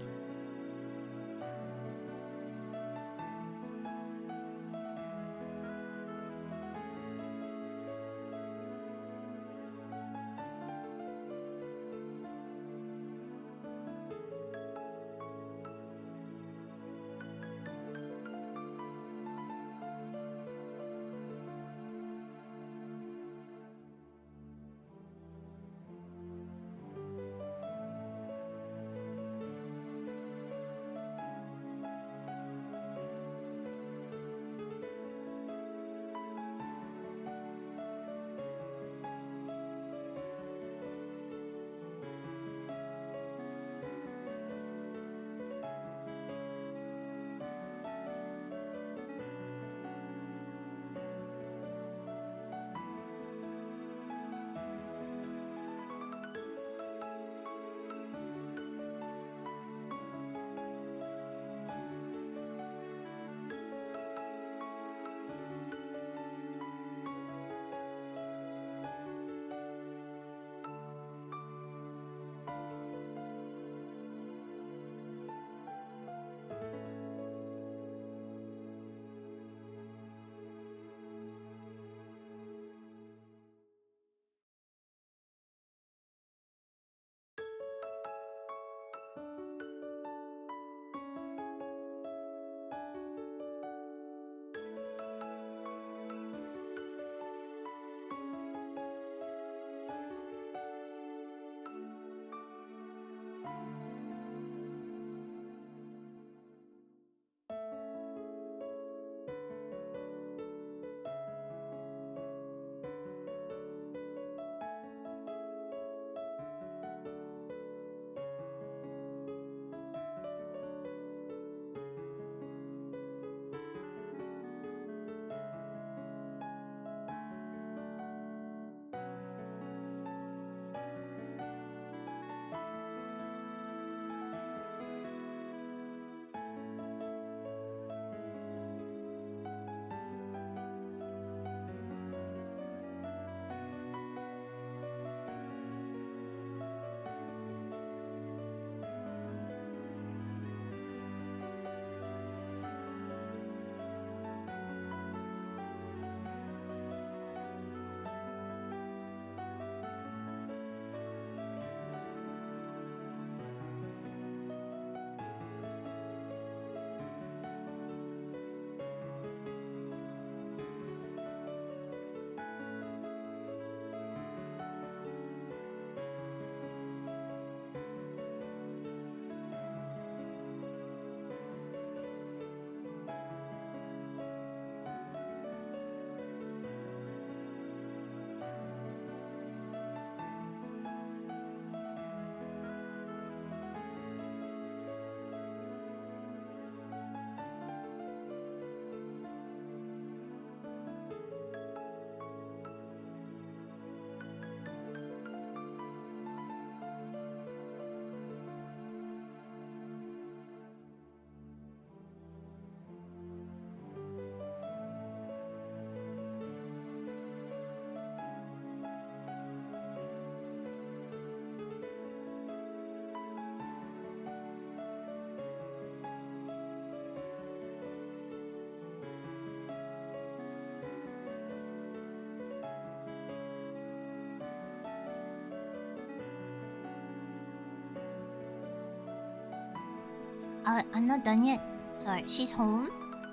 I'm not done yet. Sorry, she's home.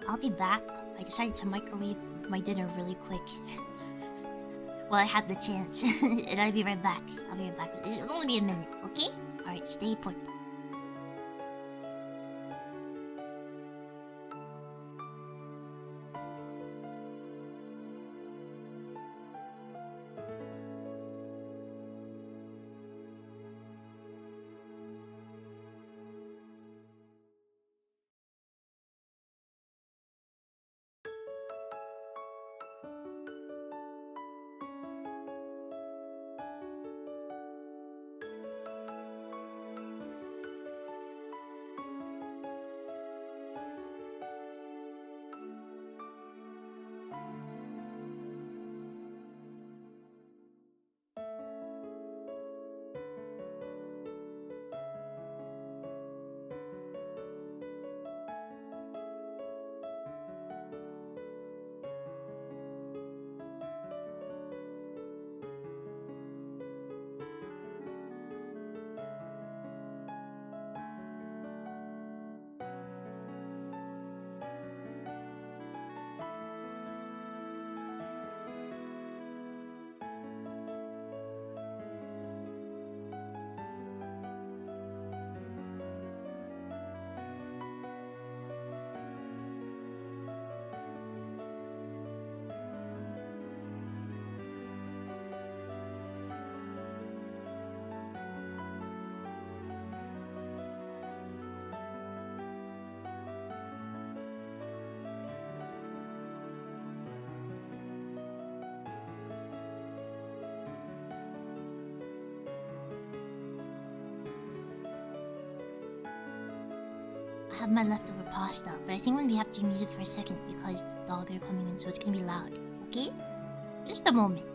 I'll be back. I decided to microwave my dinner really quick. Well, I had the chance. And I'll be right back. I'll be right back. It'll only be a minute, okay? Alright, stay put. I have my leftover pasta, but I think we have to mute it for a second because the dogs are coming in, so it's gonna be loud. Okay? Just a moment.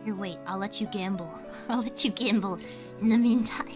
Here, wait. I'll let you gamble. I'll let you gamble in the meantime.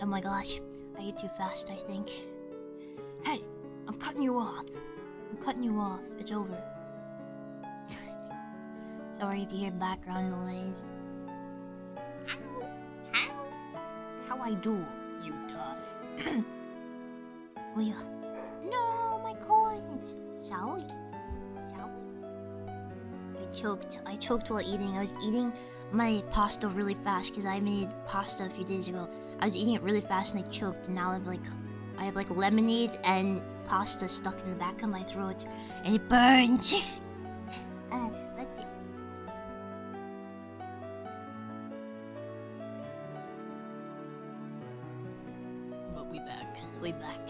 Oh my gosh, I ate too fast, I think. Hey, I'm cutting you off. I'm cutting you off. It's over. Sorry if you hear background noise. How I do, you die. Oh yeah. No, my coins. Shall we? Shall we? I choked while eating. I was eating my pasta really fast because I made pasta a few days ago. I was eating it really fast and I choked, and now I have like lemonade and pasta stuck in the back of my throat, and it burns. But we back. We back.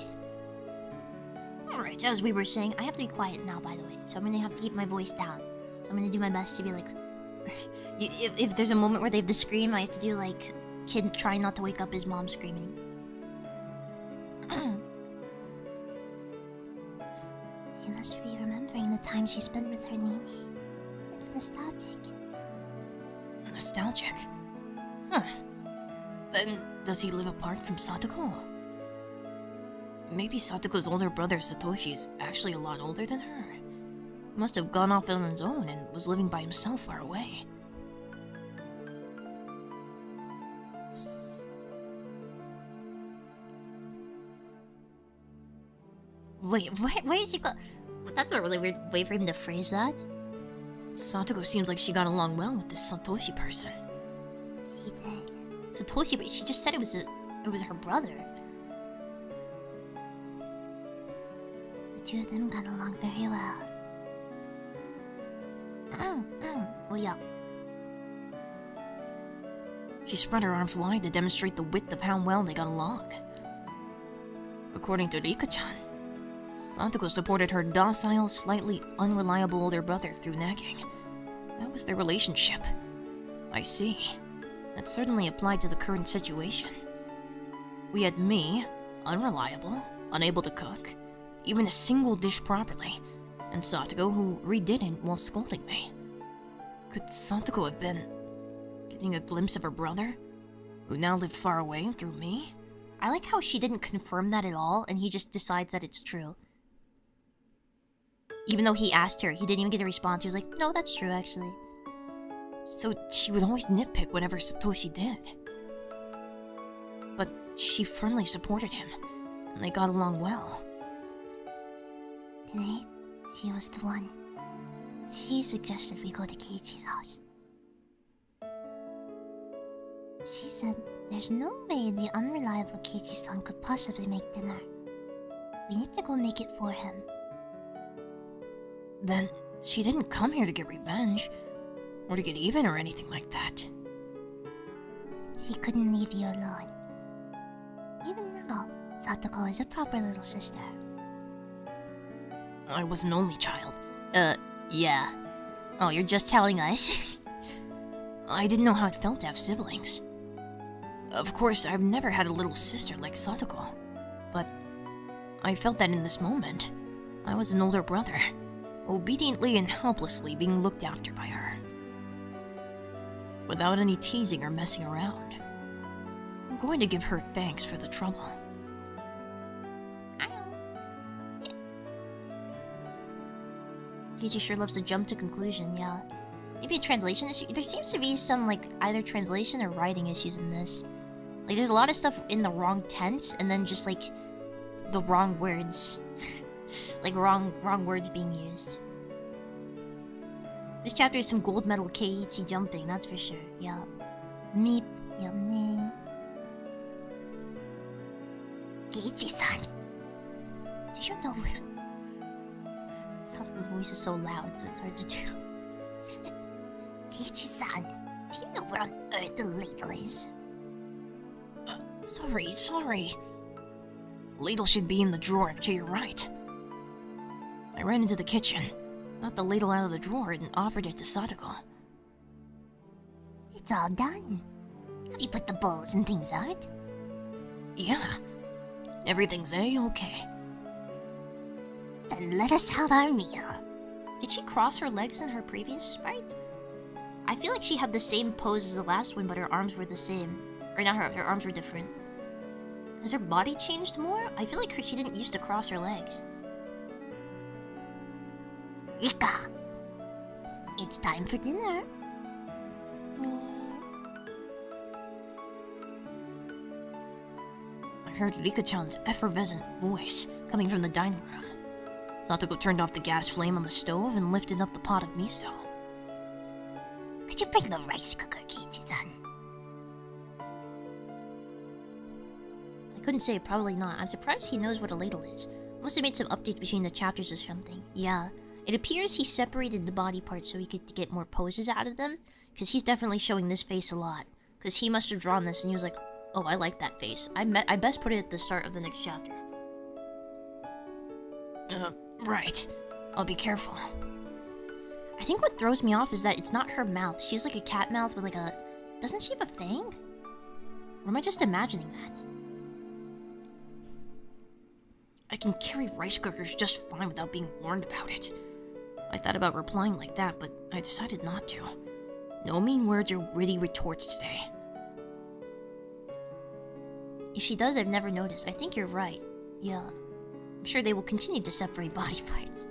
Alright, as we were saying, I have to be quiet now, by the way, so I'm gonna have to keep my voice down. I'm gonna do my best to be like... if there's a moment where they have to scream, I have to do like... kid trying not to wake up his mom screaming. She must be remembering the time she spent with her Nini. It's nostalgic. Nostalgic? Huh. Then, does he live apart from Satoko? Maybe Satoko's older brother Satoshi is actually a lot older than her. He must have gone off on his own and was living by himself far away. Wait, where did she go? That's a really weird way for him to phrase that. Satoko seems like she got along well with this Satoshi person. She did. Satoshi, but she just said it was her brother. The two of them got along very well. Oh yeah. She spread her arms wide to demonstrate the width of how well they got along. According to Rika-chan, Satoko supported her docile, slightly unreliable older brother through nagging. That was their relationship. I see. That certainly applied to the current situation. We had me, unreliable, unable to cook, even a single dish properly, and Satoko who redid it while scolding me. Could Satoko have been getting a glimpse of her brother, who now lived far away through me? I like how she didn't confirm that at all, and he just decides that it's true. Even though he asked her, he didn't even get a response. He was like, no, that's true, actually. So she would always nitpick whatever Satoshi did. But she firmly supported him, and they got along well. Today, she was the one. She suggested we go to Keiichi's house. She said there's no way the unreliable Keiichi-san could possibly make dinner. We need to go make it for him. Then she didn't come here to get revenge, or to get even or anything like that. She couldn't leave you alone. Even now, Satoko is a proper little sister. I was an only child. Yeah. Oh, you're just telling us? I didn't know how it felt to have siblings. Of course, I've never had a little sister like Satoko, but I felt that in this moment, I was an older brother, obediently and helplessly being looked after by her. Without any teasing or messing around. I'm going to give her thanks for the trouble. Keiichi sure loves to jump to conclusion, yeah. Maybe a translation issue? There seems to be some, like, either translation or writing issues in this. Like, there's a lot of stuff in the wrong tense, and then just, like, the wrong words. Like, wrong words being used. This chapter is some gold medal Keiichi jumping, that's for sure, yeah. Meep, yummy. Keiichi-san! Do you know where... Satoko's voice is so loud, so it's hard to do. Keiichi-san, do you know where on earth the ladle is? Sorry. Ladle should be in the drawer to your right. I ran into the kitchen, got the ladle out of the drawer, and offered it to Satoko. It's all done. Have you put the bowls and things out? Yeah. Everything's A-okay. Then let us have our meal. Did she cross her legs in her previous sprite? I feel like she had the same pose as the last one, but her arms were the same. Or not her arms were different. Has her body changed more? I feel like she didn't used to cross her legs. Rika, it's time for dinner. Me. I heard Rika-chan's effervescent voice coming from the dining room. Satoko turned off the gas flame on the stove and lifted up the pot of miso. Could you bring the rice cooker, Keiichi-san? I couldn't say, probably not. I'm surprised he knows what a ladle is. Must have made some updates between the chapters or something. Yeah. It appears he separated the body parts so he could get more poses out of them. Because he's definitely showing this face a lot. Because he must have drawn this and he was like, oh, I like that face. I best put it at the start of the next chapter. Right. I'll be careful. I think what throws me off is that it's not her mouth. She has like a cat mouth with like a... Doesn't she have a fang? Or am I just imagining that? I can carry rice cookers just fine without being warned about it. I thought about replying like that, but I decided not to. No mean words or witty retorts today. If she does, I've never noticed. I think you're right. Yeah. I'm sure they will continue to separate body parts.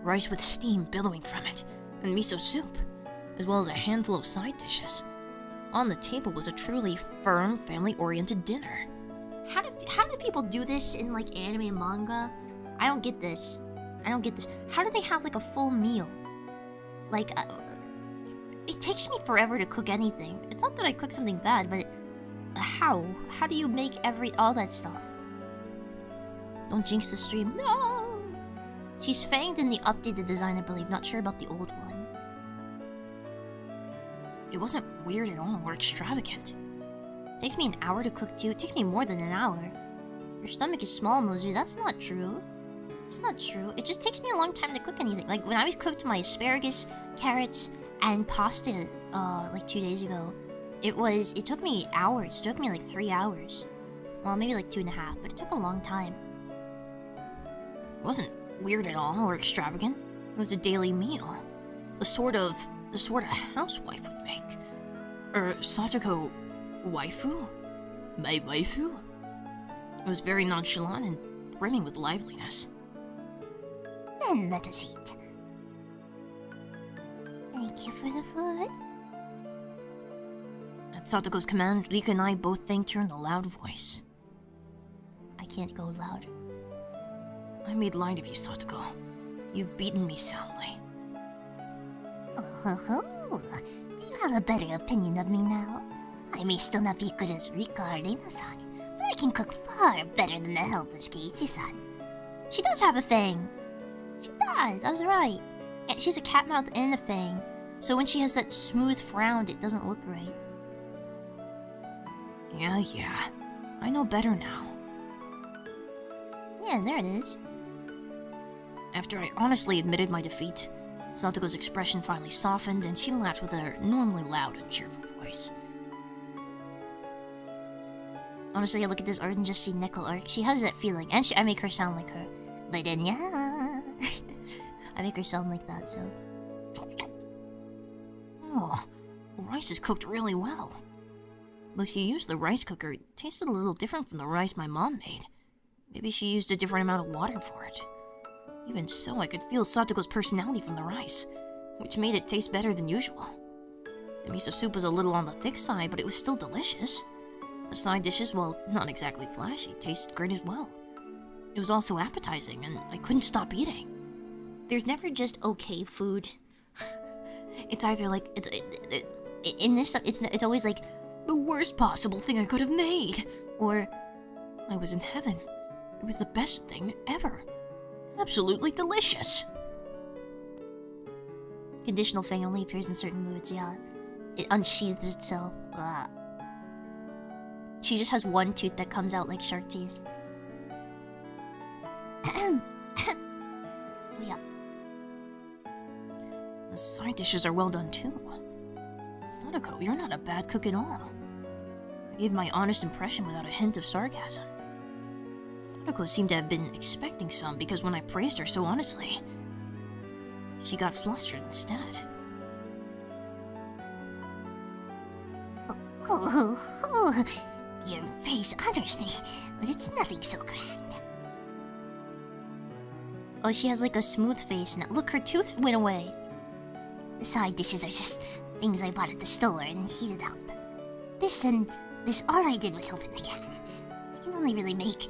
Rice with steam billowing from it, and miso soup, as well as a handful of side dishes. On the table was a truly firm, family-oriented dinner. How do people do this in like anime and manga? I don't get this. How do they have like a full meal? Like, it takes me forever to cook anything. It's not that I cook something bad, but how? How do you make all that stuff? Don't jinx the stream. No! She's fanged in the updated design, I believe. Not sure about the old one. It wasn't weird at all or extravagant. Takes me an hour to cook too. It takes me more than an hour. Your stomach is small, Mozu. That's not true. It's not true. It just takes me a long time to cook anything. Like when I cooked my asparagus, carrots, and pasta like 2 days ago, it took me hours. It took me like 3 hours. Well, maybe like 2.5, but it took a long time. It wasn't weird at all or extravagant. It was a daily meal. The sort of housewife would make. Satoko waifu? My waifu? It was very nonchalant and brimming with liveliness. Then let us eat. Thank you for the food. At Satoko's command, Rika and I both thanked her in a loud voice. I can't go loud. I made light of you, Satoko. You've beaten me soundly. Oh, do you have a better opinion of me now? I may still not be good as Rika or Reina-san, but I can cook far better than the helpless Keiichi-san. She does have a fang. She does, I was right. And she has a cat mouth and a fang. So when she has that smooth frown, it doesn't look right. Yeah. I know better now. Yeah, there it is. After I honestly admitted my defeat, Satoko's expression finally softened and she laughed with her normally loud and cheerful voice. Honestly, I look at this art and just see Neko Arc. She has that feeling, and I make her sound like her. Lidenya. I make her sound like that, so... Oh, the rice is cooked really well. Though she used the rice cooker, it tasted a little different from the rice my mom made. Maybe she used a different amount of water for it. Even so, I could feel Satoko's personality from the rice, which made it taste better than usual. The miso soup was a little on the thick side, but it was still delicious. The side dishes, while not exactly flashy, tasted great as well. It was also appetizing, and I couldn't stop eating. There's never just okay food. It's either like in this stuff. It's always like the worst possible thing I could have made, or I was in heaven. It was the best thing ever. Absolutely delicious. Conditional fang only appears in certain moods. Yeah, it unsheathes itself. She just has one tooth that comes out like shark teeth. Yeah. The side dishes are well done too. Satoko, you're not a bad cook at all. I gave my honest impression without a hint of sarcasm. Satoko seemed to have been expecting some because when I praised her so honestly, she got flustered instead. Oh, your face honors me, but it's nothing so grand. Oh, she has like a smooth face now. Look, her tooth went away. The side dishes are just things I bought at the store and heated up. This, all I did was open the can. I can only really make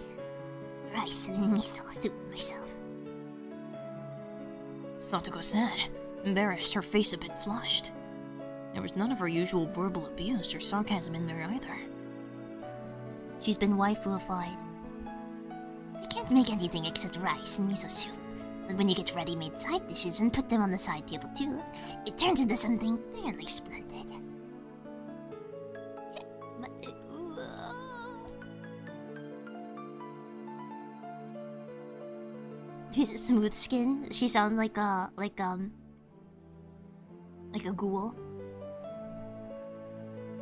rice and miso soup myself. Satoko said, embarrassed, her face a bit flushed. There was none of her usual verbal abuse or sarcasm in there either. She's been waifuified. I can't make anything except rice and miso soup. But when you get ready-made side dishes and put them on the side table too, it turns into something fairly splendid. But, smooth skin. She sounds like a ghoul.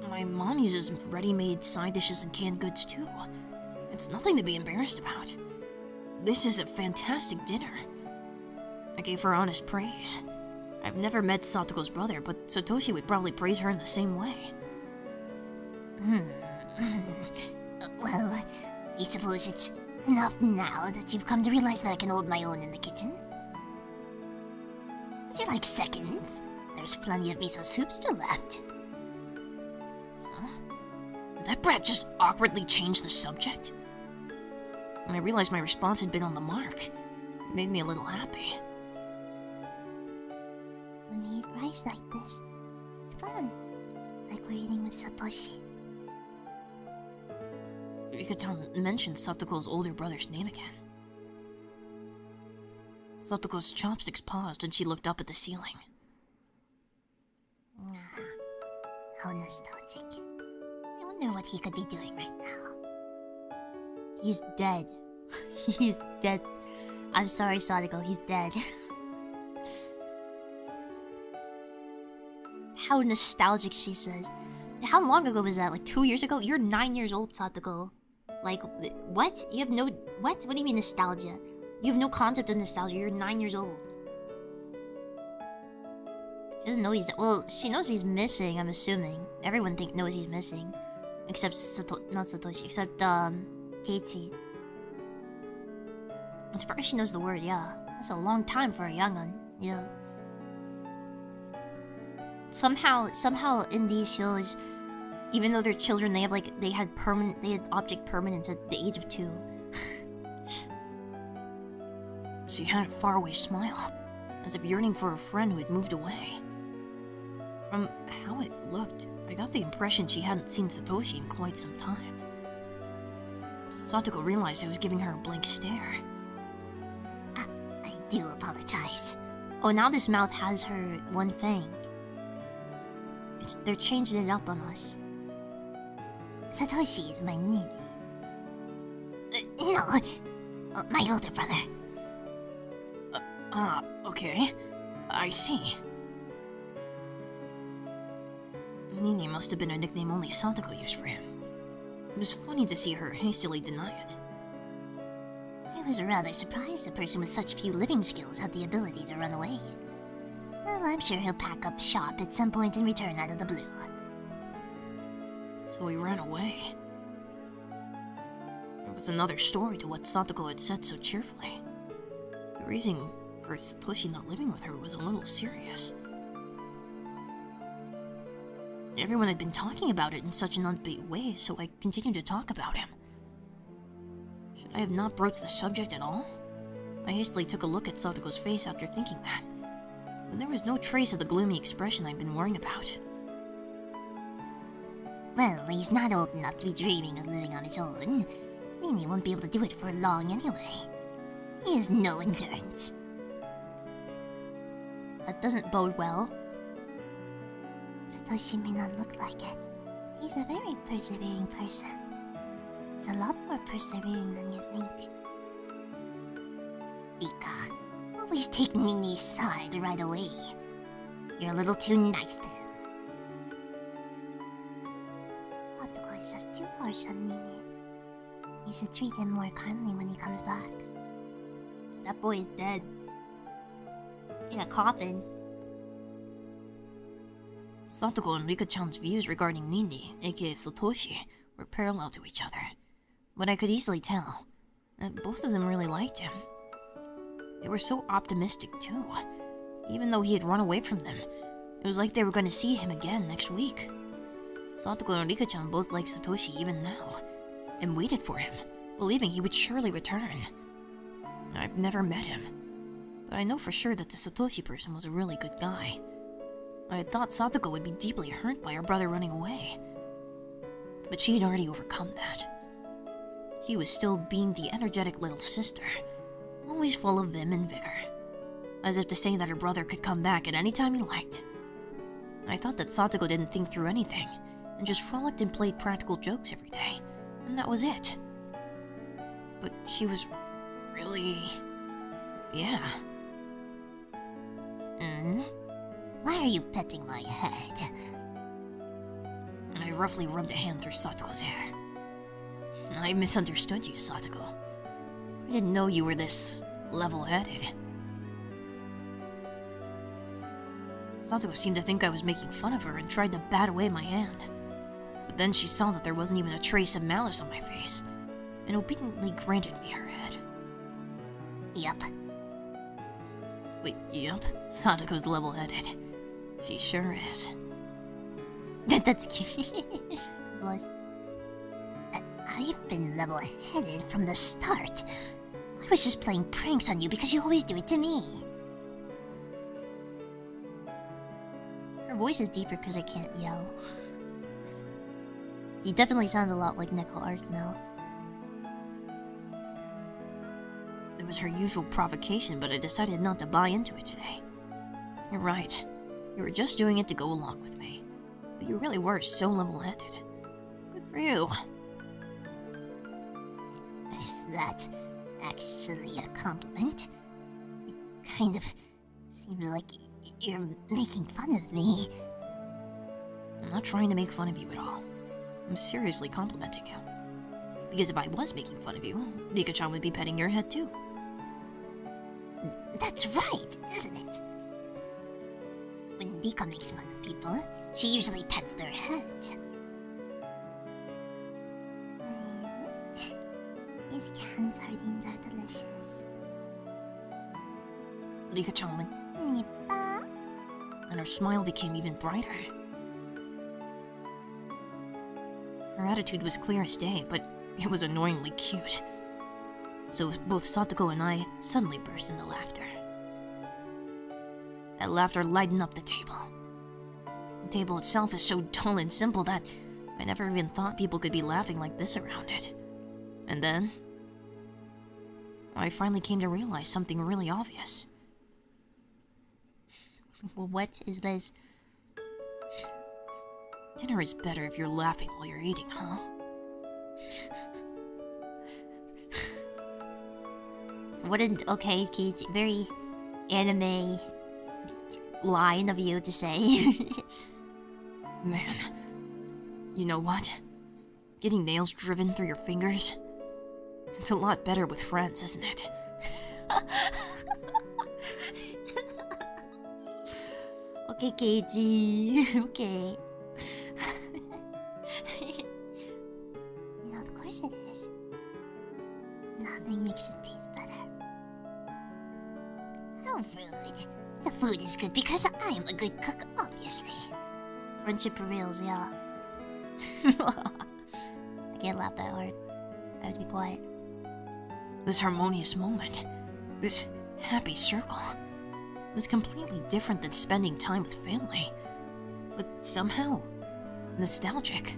My mom uses ready-made side dishes and canned goods too. It's nothing to be embarrassed about. This is a fantastic dinner. I gave her honest praise. I've never met Satoko's brother, but Satoshi would probably praise her in the same way. Well, I suppose it's enough now that you've come to realize that I can hold my own in the kitchen. Would you like seconds? There's plenty of miso soup still left. Huh? Did that brat just awkwardly change the subject? When I realized my response had been on the mark, it made me a little happy. When we eat rice like this, it's fun. Like we're eating with Satoshi. Ikutan mentioned Satoko's older brother's name again. Satoko's chopsticks paused and she looked up at the ceiling. How nostalgic. I wonder what he could be doing right now. He's dead. He's dead. I'm sorry, Sadako, he's dead. How nostalgic, she says. How long ago was that? Like 2 years ago? You're 9 years old, Satoko. Like, what? You have no... What? What do you mean nostalgia? You have no concept of nostalgia. You're 9 years old. She doesn't know he's... Well, she knows he's missing, I'm assuming. Everyone knows he's missing. Except not Satoshi. Except, Keiichi. I'm surprised she knows the word, yeah. That's a long time for a young'un. Yeah. Somehow in these shows, even though they're children, they had object permanence at the age of 2. She had a faraway smile, as if yearning for a friend who had moved away. From how it looked, I got the impression she hadn't seen Satoshi in quite some time. Satoko realized I was giving her a blank stare. I do apologize. Oh, now this mouth has her one fang. They're changing it up on us. Satoshi is my nini. No, my older brother. Okay. I see. Nini must have been a nickname only Santachrist used for him. It was funny to see her hastily deny it. I was rather surprised a person with such few living skills had the ability to run away. Well, I'm sure he'll pack up shop at some point and return out of the blue. So he ran away. There was another story to what Satoko had said so cheerfully. The reason for Satoshi not living with her was a little serious. Everyone had been talking about it in such an upbeat way, so I continued to talk about him. Should I have not broached the subject at all? I hastily took a look at Satoko's face after thinking that, but there was no trace of the gloomy expression I'd been worrying about. Well, he's not old enough to be dreaming of living on his own. Nini won't be able to do it for long anyway. He has no endurance. That doesn't bode well. Satoshi may not look like it. He's a very persevering person. He's a lot more persevering than you think. Ika, always take Nini's side right away. You're a little too nice to him. Satoko is just too harsh on Nini. You should treat him more kindly when he comes back. That boy is dead. In a coffin. Satoko and Rika-chan's views regarding Nini, aka Satoshi, were parallel to each other. But I could easily tell that both of them really liked him. They were so optimistic too. Even though he had run away from them, it was like they were going to see him again next week. Satoko and Rika-chan both liked Satoshi even now, and waited for him, believing he would surely return. I've never met him, but I know for sure that the Satoshi person was a really good guy. I had thought Satoko would be deeply hurt by her brother running away, but she had already overcome that. She was still being the energetic little sister, always full of vim and vigor, as if to say that her brother could come back at any time he liked. I thought that Satoko didn't think through anything, and just frolicked and played practical jokes every day, and that was it. But she was really... yeah. Why are you petting my head? I roughly rubbed a hand through Satoko's hair. I misunderstood you, Satoko. I didn't know you were this level-headed. Satoko seemed to think I was making fun of her and tried to bat away my hand. But then she saw that there wasn't even a trace of malice on my face, and obediently granted me her head. Yup. Wait, yup? Satoko's level-headed. She sure is. That's cute. Blush. I've been level-headed from the start. I was just playing pranks on you because you always do it to me. Her voice is deeper because I can't yell. He definitely sounds a lot like Neko Arc now. It was her usual provocation, but I decided not to buy into it today. You're right. You were just doing it to go along with me. But you really were so level-headed. Good for you. Is that actually a compliment? It kind of seems like you're making fun of me. I'm not trying to make fun of you at all. I'm seriously complimenting you. Because if I was making fun of you, Rika-chan would be petting your head too. That's right, isn't it? When Rika makes fun of people, she usually pets their heads. These canned sardines are delicious. Rika-chan went, Nippa. and her smile became even brighter. Her attitude was clear as day, but it was annoyingly cute. So both Satoko and I suddenly burst into laughter. That laughter lightened up the table. The table itself is so dull and simple that I never even thought people could be laughing like this around it. And then, I finally came to realize something really obvious. Well, what is this? Dinner is better if you're laughing while you're eating, huh? Okay, Keiji, very anime line of you to say. Man, you know what? Getting nails driven through your fingers? It's a lot better with friends, isn't it? Okay, Keiji. Okay. No, of course it is. Nothing makes it taste better. How rude. The food is good because I'm a good cook, obviously. Friendship prevails, yeah. I can't laugh that hard. I have to be quiet. This harmonious moment, this happy circle, was completely different than spending time with family, but somehow nostalgic.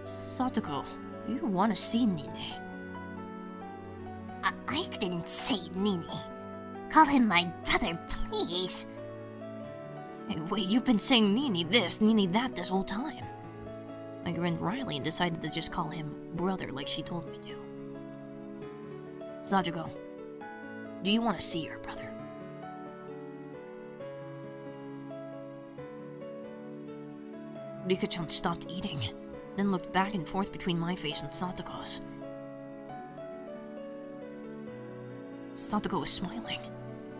Satoko, do you want to see Nini? I didn't say Nini. Call him my brother, please. Hey, wait, you've been saying Nini this, Nini that this whole time. I grinned wryly and decided to just call him brother like she told me to. Satoko, do you want to see your brother? Rika-chan stopped eating, then looked back and forth between my face and Satoko's. Satoko was smiling.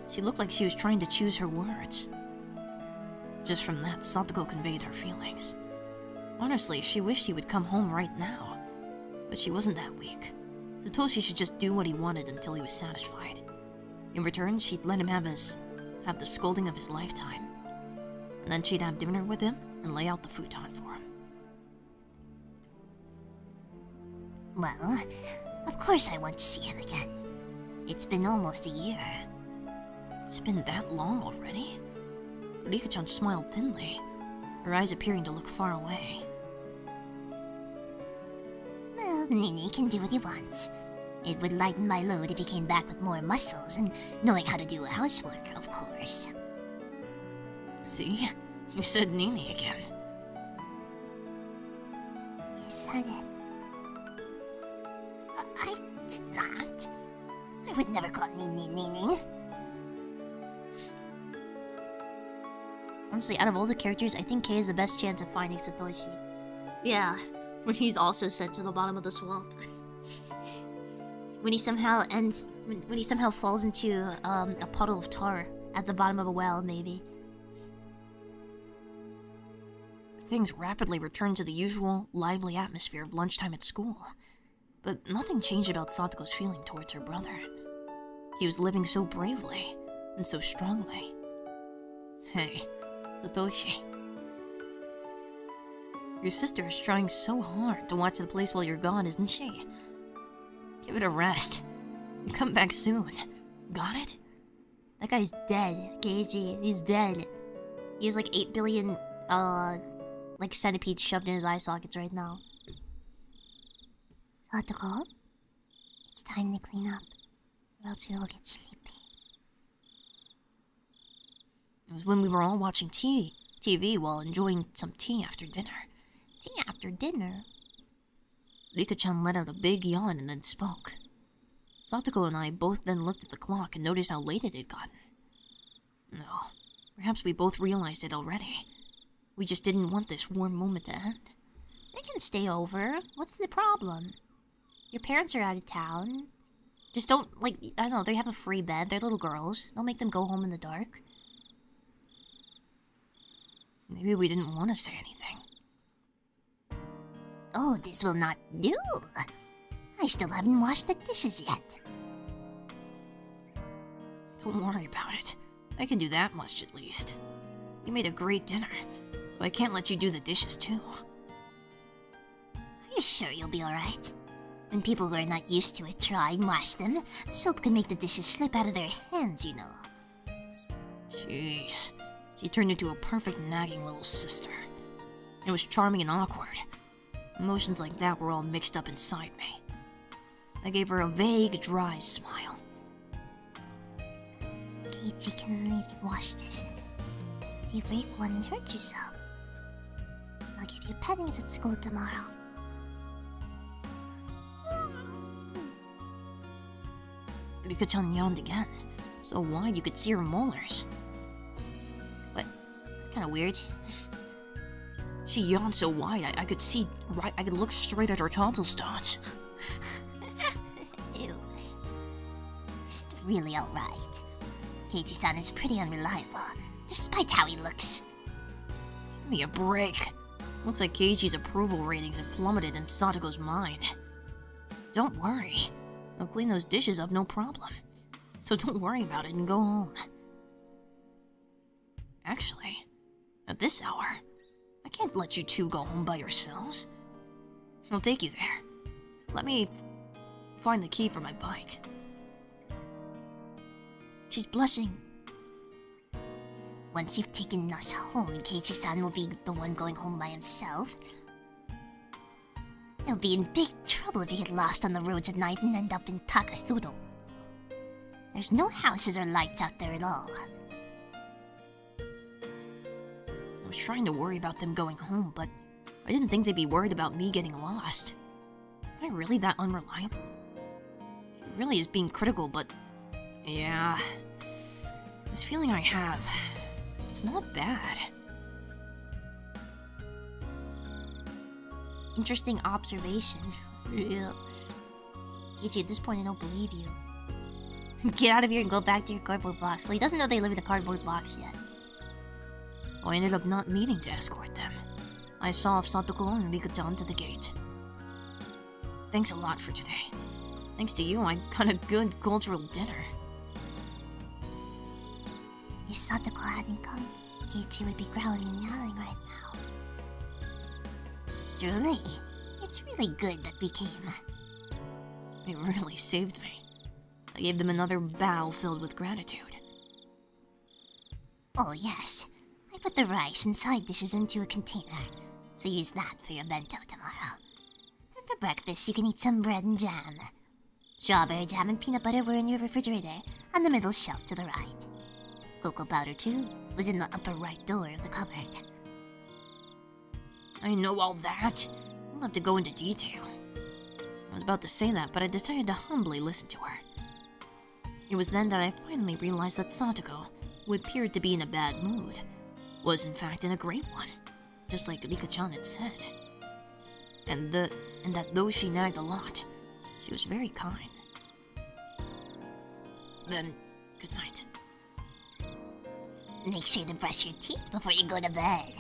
She looked like she was trying to choose her words. Just from that, Satoko conveyed her feelings. Honestly, she wished he would come home right now. But she wasn't that weak. Satoshi should just do what he wanted until he was satisfied. In return, she'd let him have the scolding of his lifetime. And then she'd have dinner with him and lay out the futon for him. Well, of course I want to see him again. It's been almost a year. It's been that long already? Rika-chan smiled thinly, her eyes appearing to look far away. Well, Nini can do what he wants. It would lighten my load if he came back with more muscles and knowing how to do housework, of course. See? You said Nini again. You said it. I did not. I would never call Nini Nini. Honestly, out of all the characters, I think Kei has the best chance of finding Satoshi. Yeah, when he's also sent to the bottom of the swamp. when he somehow when he somehow falls into a puddle of tar at the bottom of a well, maybe. Things rapidly returned to the usual, lively atmosphere of lunchtime at school. But nothing changed about Satoko's feeling towards her brother. He was living so bravely, and so strongly. Hey, Satoshi. Your sister is trying so hard to watch the place while you're gone, isn't she? Give it a rest. Come back soon. Got it? That guy's dead, Keiji. He's dead. He has like 8 billion, like centipedes shoved in his eye sockets right now. Satoko, it's time to clean up, or else we will get sleepy. It was when we were all watching TV while enjoying some tea after dinner. Tea after dinner? Rika-chan let out a big yawn and then spoke. Satoko and I both then looked at the clock and noticed how late it had gotten. No, perhaps we both realized it already. We just didn't want this warm moment to end. They can stay over. What's the problem? Your parents are out of town. Just don't, like, I don't know, they have a free bed. They're little girls. Don't make them go home in the dark. Maybe we didn't want to say anything. Oh, this will not do. I still haven't washed the dishes yet. Don't worry about it. I can do that much at least. You made a great dinner, but I can't let you do the dishes too. Are you sure you'll be alright? When people who are not used to it try and wash them, the soap can make the dishes slip out of their hands, you know. Jeez. She turned into a perfect nagging little sister. It was charming and awkward. Emotions like that were all mixed up inside me. I gave her a vague, dry smile. Keiichi can only wash dishes. If you break one and hurt yourself, I'll give you paddings at school tomorrow. Rika-chan yawned again, so wide you could see her molars. It's kind of weird. She yawned so wide I could see right. I could look straight at her tonsil stones. Ew. Is it really alright? Keiichi-san is pretty unreliable, despite how he looks. Give me a break. Looks like Keiichi's approval ratings have plummeted in Satoko's mind. Don't worry. I'll clean those dishes up, no problem. So don't worry about it and go home. Actually, at this hour, I can't let you two go home by yourselves. I'll take you there. Let me find the key for my bike. She's blushing. Once you've taken us home, Keiichi-san will be the one going home by himself. He'll be in big trouble if you get lost on the roads at night and end up in Takasuro. There's no houses or lights out there at all. I was trying to worry about them going home, but I didn't think they'd be worried about me getting lost. Am I really that unreliable? She really is being critical, but yeah, this feeling I have, it's not bad. Interesting observation. Yeah. Keiichi, at this point I don't believe you. Get out of here and go back to your cardboard box. Well, he doesn't know they live in a cardboard box yet. so I ended up not needing to escort them. I saw off Satoko and Rika-chan to the gate. Thanks a lot for today. Thanks to you, I got a good cultural dinner. If Satoko hadn't come, Kiichi would be growling and yelling right now. Truly, it's really good that we came. It really saved me. I gave them another bow filled with gratitude. Oh yes, I put the rice and side dishes into a container, so use that for your bento tomorrow. And for breakfast, you can eat some bread and jam. Strawberry jam and peanut butter were in your refrigerator, on the middle shelf to the right. Cocoa powder, too, was in the upper right door of the cupboard. I know all that. I'll have to go into detail. I was about to say that, but I decided to humbly listen to her. It was then that I finally realized that Satoko, who appeared to be in a bad mood, was in fact in a great one, just like Rika-chan had said. And that though she nagged a lot, she was very kind. Then, good night. Make sure to brush your teeth before you go to bed.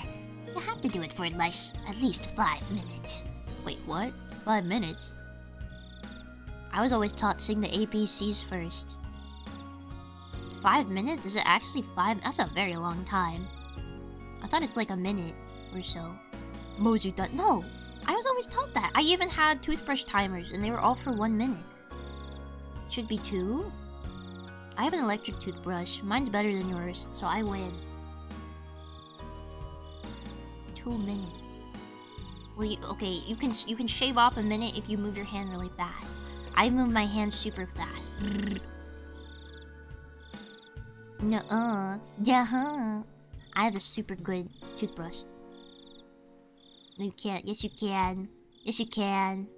You have to do it for at least 5 minutes. Wait, what? 5 minutes? I was always taught saying the ABCs first. 5 minutes? Is it actually 5? That's a very long time. I thought it's like a minute or so. Mozu thought, no! I was always taught that. I even had toothbrush timers and they were all for 1 minute. It should be 2? I have an electric toothbrush. Mine's better than yours, so I win. 2 minutes. Well, you can shave off a minute if you move your hand really fast. I move my hand super fast. Nuh-uh. Yeah. I have a super good toothbrush. No, you can't. Yes, you can. Yes, you can.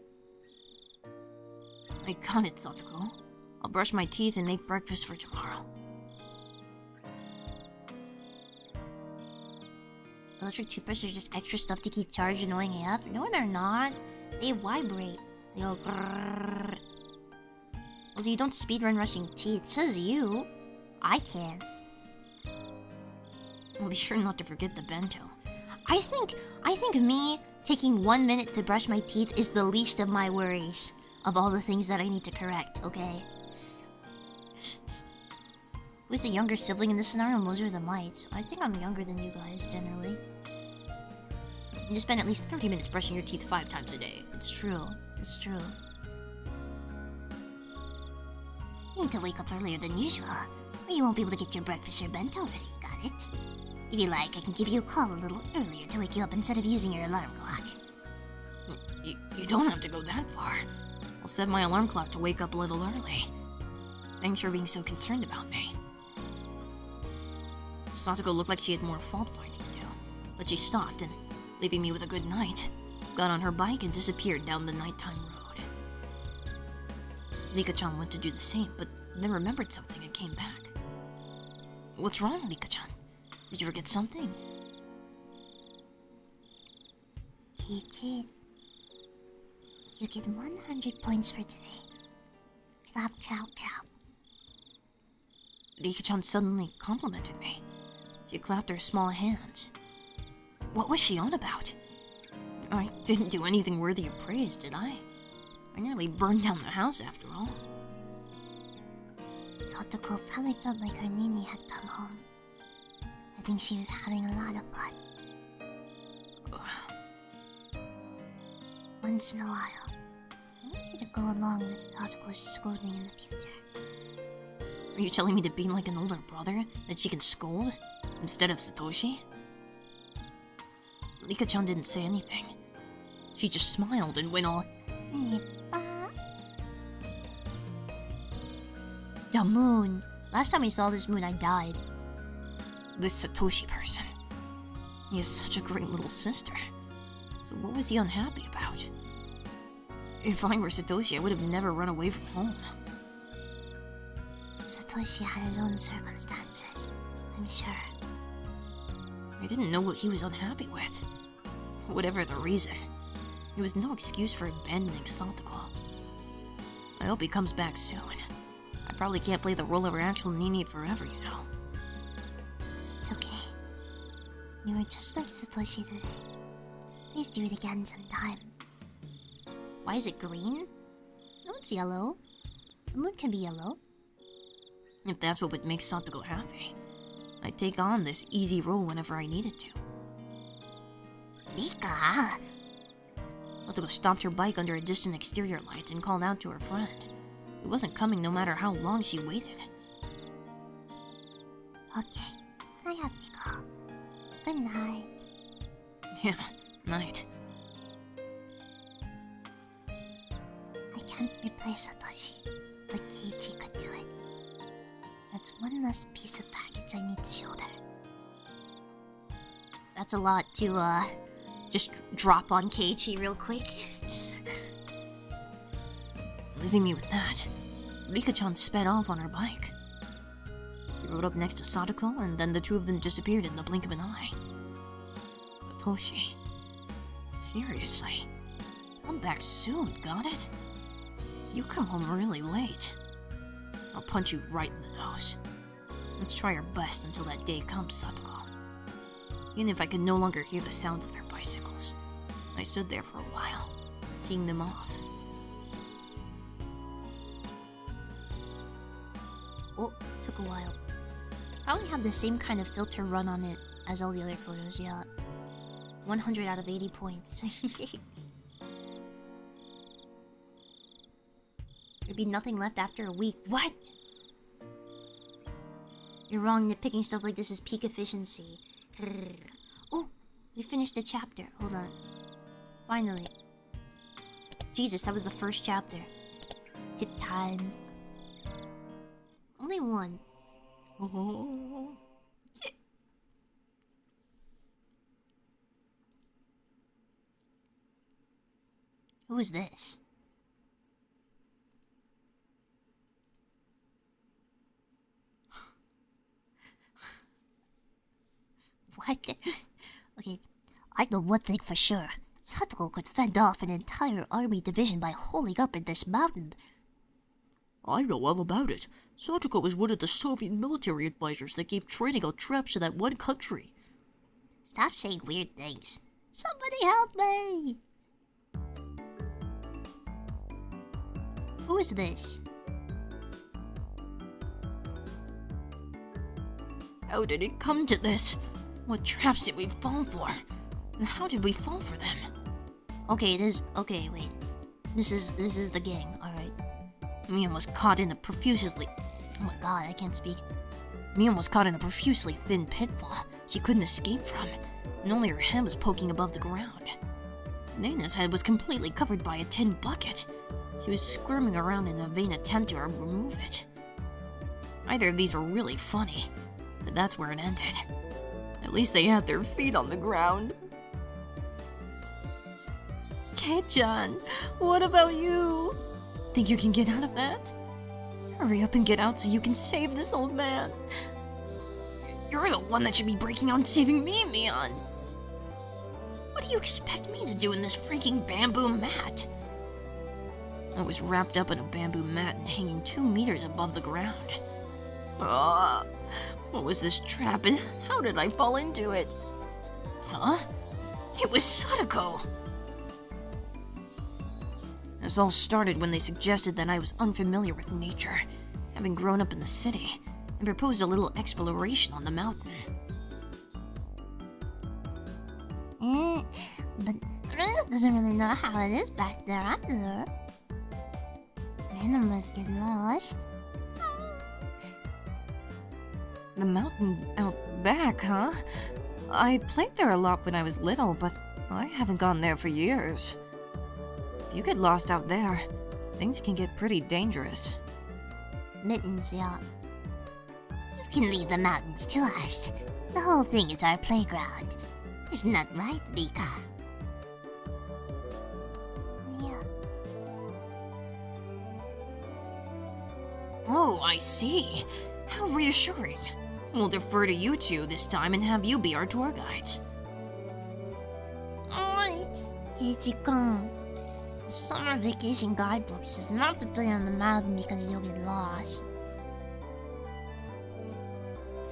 I got it, Satoko. I'll brush my teeth and make breakfast for tomorrow. Electric toothbrushes are just extra stuff to keep charged annoying AF. No, they're not. They vibrate. They go grrrr. Also, you don't speedrun brushing teeth. Says you. I can. I'll be sure not to forget the bento. I think me taking 1 minute to brush my teeth is the least of my worries of all the things that I need to correct, okay? Who's the younger sibling in this scenario? Those are the mites. I think I'm younger than you guys, generally. You just spend at least 30 minutes brushing your teeth 5 times a day. It's true. It's true. You need to wake up earlier than usual, or you won't be able to get your breakfast or bento ready, got it? If you like, I can give you a call a little earlier to wake you up instead of using your alarm clock. You don't have to go that far. I'll set my alarm clock to wake up a little early. Thanks for being so concerned about me. Satoko looked like she had more fault-finding to do, but she stopped and, leaving me with a good night, got on her bike and disappeared down the nighttime road. Rika-chan went to do the same, but then remembered something and came back. What's wrong, Rika-chan? Did you forget something? Kiichi, you get 100 points for today. Clap, clap, clap. Rika-chan suddenly complimented me. She clapped her small hands. What was she on about? I didn't do anything worthy of praise, did I? I nearly burned down the house after all. Satoko probably felt like her Nini had come home. I think she was having a lot of fun. Once in a while, I want you to go along with Satoko's scolding in the future. Are you telling me to be like an older brother that she can scold instead of Satoshi? Rika-chan didn't say anything. She just smiled and went all, Nippa. The moon. Last time we saw this moon, I died. this Satoshi person. He has such a great little sister. So what was he unhappy about? If I were Satoshi, I would have never run away from home. Satoshi had his own circumstances, I'm sure. I didn't know what he was unhappy with. Whatever the reason, it was no excuse for abandoning Satoko. I hope he comes back soon. I probably can't play the role of her actual Nini forever, you know. It's okay. You were just like Satoshi today. Please do it again sometime. Why is it green? No, it's yellow. The moon can be yellow. If that's what would make Satoko happy, I'd take on this easy role whenever I needed to. Mika! Satoko stopped her bike under a distant exterior light and called out to her friend. He wasn't coming no matter how long she waited. Okay, I have to go. Good night. Yeah, night. I can't replace Satoshi, but Keiichi could do it. That's one less piece of baggage I need to shoulder. That's a lot to, just drop on Keiichi real quick. Leaving me with that, Rika-chan sped off on her bike. She rode up next to Sadako, and then the two of them disappeared in the blink of an eye. Satoshi. Seriously? Come back soon, got it? You come home really late. I'll punch you right in the nose. Let's try our best until that day comes, Satoko. Even if I could no longer hear the sounds of their bicycles, I stood there for a while, seeing them off. Oh, took a while. Probably have the same kind of filter run on it as all the other photos, yeah. 100 out of 80 points. There'd be nothing left after a week. What? You're wrong, nitpicking stuff like this is peak efficiency. Oh, we finished the chapter. Hold on. Finally. Jesus, that was the first chapter. Tip time. Only one. Oh. Who is this? What? Okay, I know one thing for sure. Satoko could fend off an entire army division by holding up in this mountain. I know all about it. Satoko was one of the Soviet military advisors that gave training on traps to that one country. Stop saying weird things. Somebody help me! Who is this? How did it come to this? What traps did we fall for? And how did we fall for them? Okay, okay, wait. This is the gang, alright. Mian was caught in a profusely... Oh my god, I can't speak. Mian was caught in a profusely thin pitfall she couldn't escape from, and only her head was poking above the ground. Naina's head was completely covered by a tin bucket. She was squirming around in a vain attempt to remove it. Either of these were really funny, but that's where it ended. At least they had their feet on the ground. Kei-chan, what about you? Think you can get out of that? Hurry up and get out so you can save this old man. You're the one that should be breaking out and saving me, Mian. What do you expect me to do in this freaking bamboo mat? I was wrapped up in a bamboo mat and hanging 2 meters above the ground. What was this trap and how did I fall into it? Huh? It was Sadako! This all started when they suggested that I was unfamiliar with nature, having grown up in the city, and proposed a little exploration on the mountain. But Rena doesn't really know how it is back there either. Rena must get lost. The mountain out back, huh? I played there a lot when I was little, but I haven't gone there for years. If you get lost out there, things can get pretty dangerous. Mittens, yeah. You can leave the mountains to us. The whole thing is our playground. Isn't that right, Mika? Yeah. Oh, I see. How reassuring. We'll defer to you two this time and have you be our tour guides. Keiichi-kun, the summer vacation guidebook says not to play on the mountain because you'll get lost.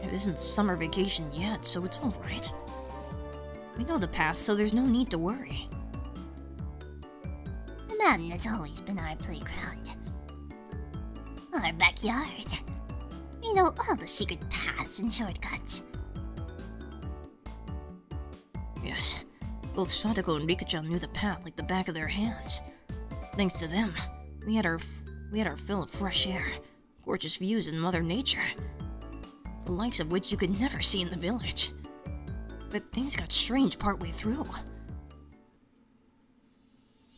It isn't summer vacation yet, so it's alright. We know the path, so there's no need to worry. The mountain has always been our playground. Our backyard. We know all the secret paths and shortcuts. Yes, both Sadako and Rika-chan knew the path like the back of their hands. Thanks to them, we had our fill of fresh air, gorgeous views, and Mother Nature, the likes of which you could never see in the village. But things got strange partway through.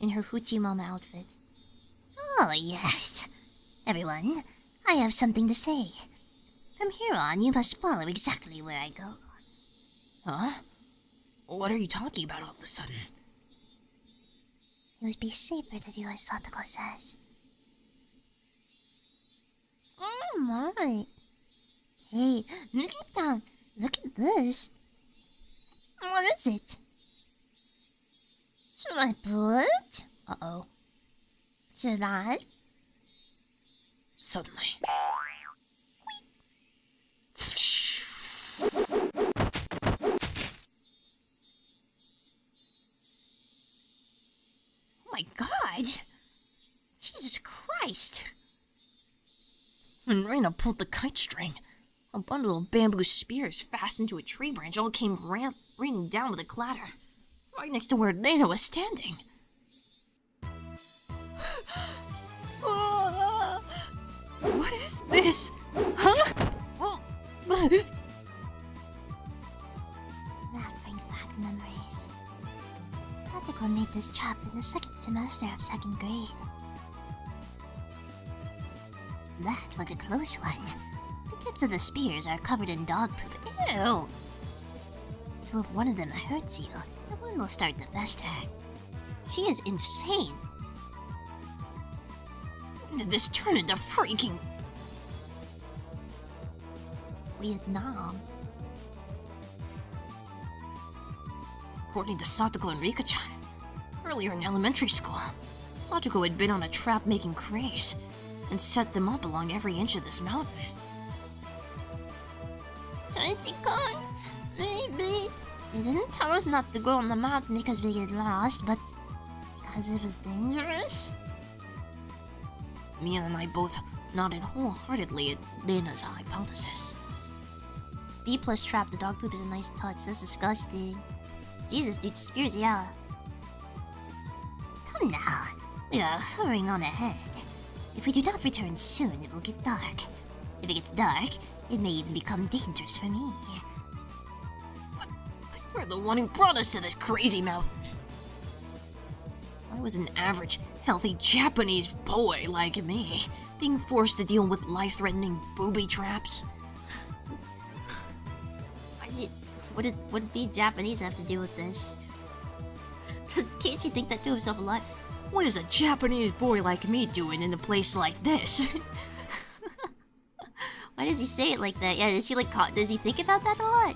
In her Hoochie Mama outfit. Oh, yes. Everyone, I have something to say. From here on, you must follow exactly where I go. Huh? What are you talking about all of a sudden? It would be safer to do as Satoko says. Oh my. Hey, Miki-chan, look at this. What is it? Should I pull it? Uh-oh. Should I? Suddenly. Oh my god! Jesus Christ! When Reina pulled the kite string, a bundle of bamboo spears fastened to a tree branch all came raining down with a clatter, right next to where Reina was standing. What is this? Huh? That brings back memories. Satoko made this trap in the second semester of second grade. That was a close one. The tips of the spears are covered in dog poop. Ew! So if one of them hurts you, the wound will start to fester. She is insane. When did this turn into freaking Vietnam? According to Satoko and Rika-chan, earlier in elementary school, Satoko had been on a trap-making craze and set them up along every inch of this mountain. Kirispica, maybe. They didn't tell us not to go on the mountain because we get lost, but because it was dangerous. Mia and I both nodded wholeheartedly at Reina's hypothesis. B plus trap, the dog poop is a nice touch. That's disgusting. Jesus, dude, spears, yeah. Come now, we are hurrying on ahead. If we do not return soon, it will get dark. If it gets dark, it may even become dangerous for me. But you're the one who brought us to this crazy mountain. Why was an average, healthy Japanese boy like me being forced to deal with life-threatening booby traps? What did be Japanese have to do with this? Can't you think that to himself a lot? What is a Japanese boy like me doing in a place like this? Why does he say it like that? Yeah, does he think about that a lot?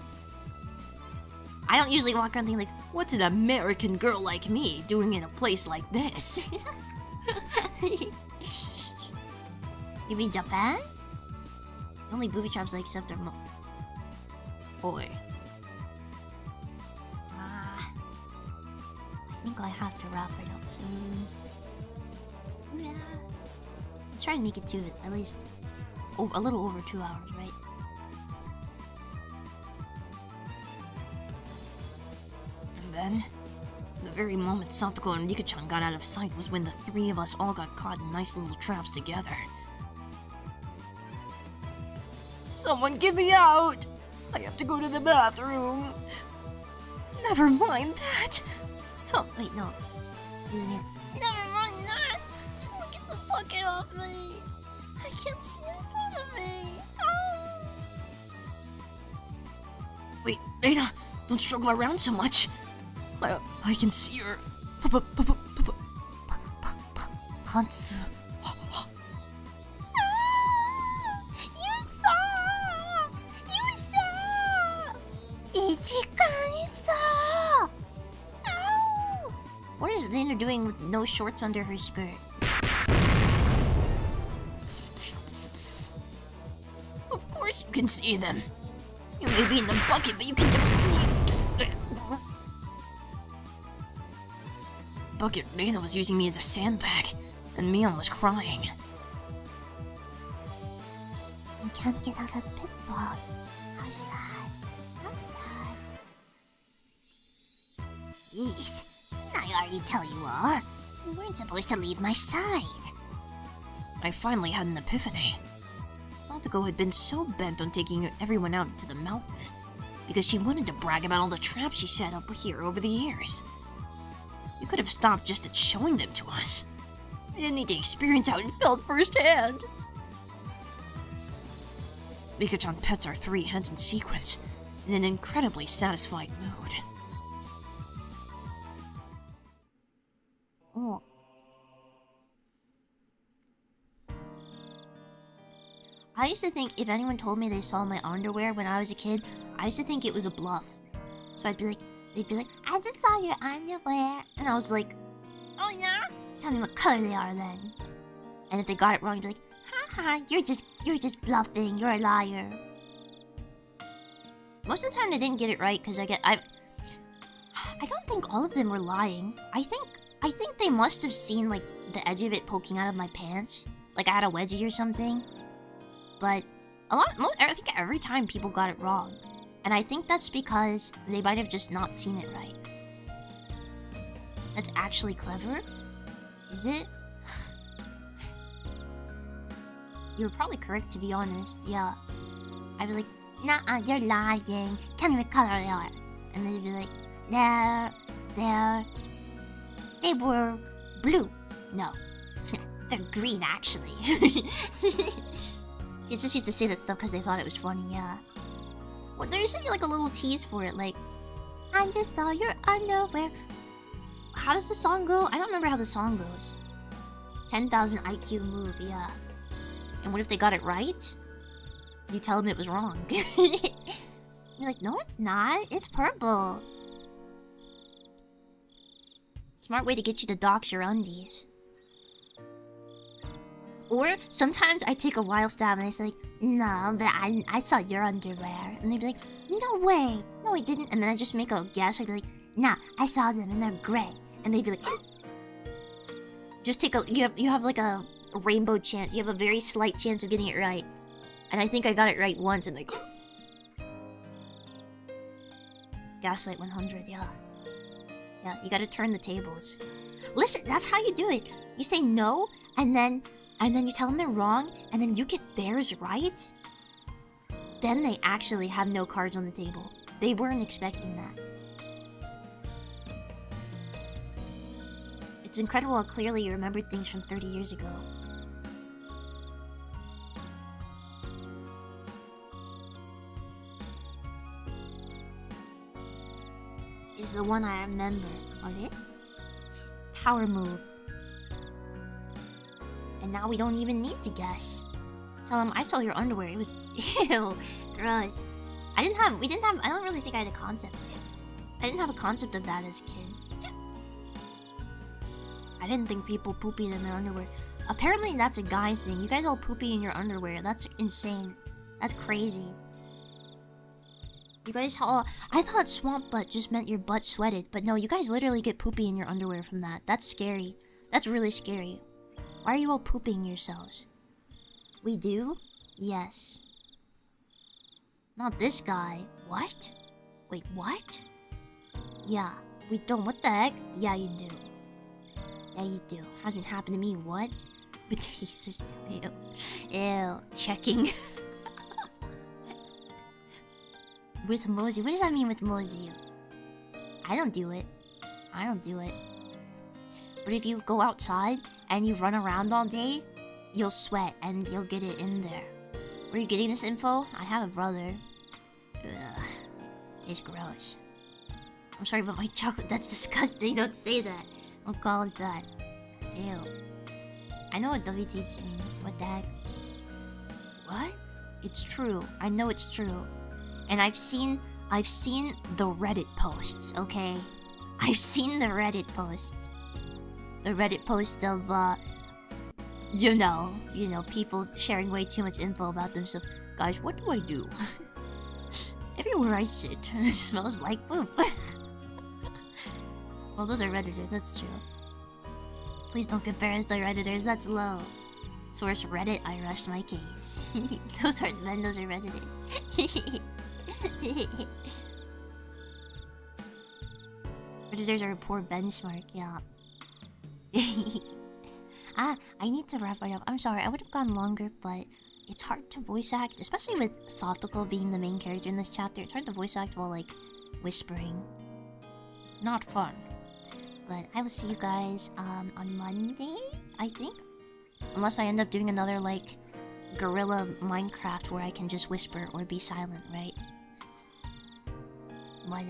I don't usually walk around thinking like, What's an American girl like me doing in a place like this? you mean Japan? The only booby traps I accept are Boy. I think I have to wrap it up soon. Yeah. Let's try and make it to at least a little over 2 hours, right? And then, the very moment Satoko and Rika-chan got out of sight was when the three of us all got caught in nice little traps together. Someone get me out! I have to go to the bathroom. Never mind that. Wait, no. Never mind that! Someone get the bucket off me! I can't see in front of me! Oh. Wait, Reina, don't struggle around so much. I can see her. Pantsu. You saw! Ichikan, you saw! Ow! What is Reina doing with no shorts under her skirt? Of course you can see them. You may be in the bucket, but you can never... bucket, Lena was using me as a sandbag, and Mion was crying. You can't get out of the pitfall. How sad. How sad. Yeesh. I already tell you all. You weren't supposed to leave my side. I finally had an epiphany. Satoko had been so bent on taking everyone out into the mountain because she wanted to brag about all the traps she set up here over the years. You could have stopped just at showing them to us. I didn't need to experience how it felt firsthand. Mika-chan pets our 3 heads in sequence in an incredibly satisfied mood. Oh. I used to think if anyone told me they saw my underwear when I was a kid, I used to think it was a bluff. So I'd be like, they'd be like, I just saw your underwear. And I was like, oh yeah? Tell me what color they are then. And if they got it wrong, you'd be like, haha, you're just bluffing, you're a liar. Most of the time they didn't get it right because I don't think all of them were lying. I think they must have seen like the edge of it poking out of my pants. Like I had a wedgie or something. But I think every time people got it wrong. And I think that's because they might have just not seen it right. That's actually clever? Is it? You were probably correct, to be honest. Yeah. I'd be like, nah, you're lying. Tell me what color they are. And they'd be like, they were blue. No. They're green, actually. Kids just used to say that stuff because they thought it was funny, yeah. Well, there used to be like a little tease for it, like, I just saw your underwear. How does the song go? I don't remember how the song goes. 10,000 IQ move, yeah. And what if they got it right? You tell them it was wrong. You're like, no, it's not. It's purple. Smart way to get you to dox your undies. Or sometimes I take a wild stab and I say, like, no, but I saw your underwear. And they'd be like, no way. No, I didn't. And then I just make a guess. I'd be like, nah, I saw them and they're gray. And they'd be like, just take a, you have like a rainbow chance. You have a very slight chance of getting it right. And I think I got it right once and like, Gaslight 100, yeah. Yeah, you gotta turn the tables. Listen, that's how you do it. You say no, and then you tell them they're wrong, and then you get theirs right. Then they actually have no cards on the table. They weren't expecting that. It's incredible how clearly you remembered things from 30 years ago. Is the one I remember. On it? Power move. And now we don't even need to guess. Tell them I saw your underwear. It was ew, gross. I don't really think I had a concept of it. I didn't have a concept of that as a kid. I didn't think people poopied in their underwear. Apparently that's a guy thing. You guys all poopy in your underwear. That's insane. That's crazy. You guys all... I thought swamp butt just meant your butt sweated. But no, you guys literally get poopy in your underwear from that. That's scary. That's really scary. Why are you all pooping yourselves? We do? Yes. Not this guy. What? Wait, what? Yeah, we don't. What the heck? Yeah, you do. Yeah, you do. Hasn't happened to me. What? But users. Ew. Ew. Checking. With Mosey. What does that mean with Mosey? I don't do it. I don't do it. But if you go outside and you run around all day, you'll sweat and you'll get it in there. Where are you getting this info? I have a brother. Ugh. It's gross. I'm sorry about my chocolate. That's disgusting. Don't say that. Don't call it that. Ew. I know what WTH means. What the heck? What? It's true. I know it's true. And I've seen the Reddit posts, okay? I've seen the Reddit posts. The Reddit post of, you know, people sharing way too much info about themselves. Guys, what do I do? Everywhere I sit, it smells like poop. Well, those are Redditors, that's true. Please don't compare us to Redditors, that's low. Source Reddit, I rest my case. Those aren't men, those are Redditors. Redditors are a poor benchmark, yeah. I need to wrap it up. I'm sorry, I would have gone longer, but it's hard to voice act, especially with Sotoko being the main character in this chapter. It's hard to voice act while, like, whispering. Not fun. But I will see you guys on Monday, I think. Unless I end up doing another, like, guerrilla Minecraft where I can just whisper or be silent, right? But,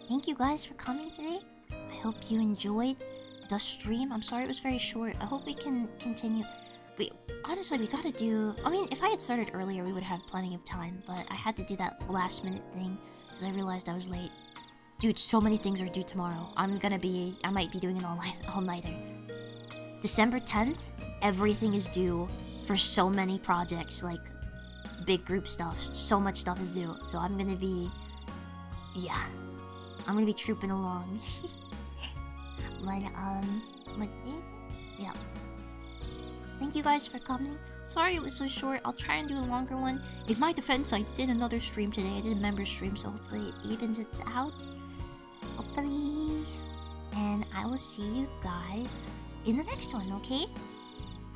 thank you guys for coming today. I hope you enjoyed the stream. I'm sorry it was very short. I hope we can continue. Honestly, we gotta do... I mean, if I had started earlier, we would have plenty of time. But I had to do that last minute thing because I realized I was late. Dude, so many things are due tomorrow. I might be doing an all-nighter. December 10th, everything is due for so many projects, like big group stuff. So much stuff is due. So I'm gonna be... yeah. I'm gonna be trooping along. But, yeah. Thank you guys for coming. Sorry it was so short. I'll try and do a longer one. In my defense, I did another stream today. I did a member stream, so hopefully it evens it out. Hopefully. And I will see you guys in the next one, okay?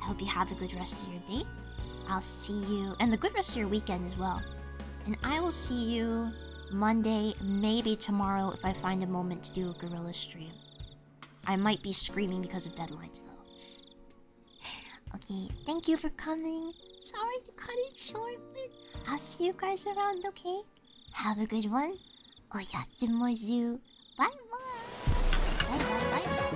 I hope you have a good rest of your day. I'll see you... and the good rest of your weekend as well. And I will see you Monday, maybe tomorrow if I find a moment to do a gorilla stream. I might be screaming because of deadlines, though. Okay, thank you for coming. Sorry to cut it short, but I'll see you guys around, okay? Have a good one. Oyasumazu. Bye-bye. Bye-bye.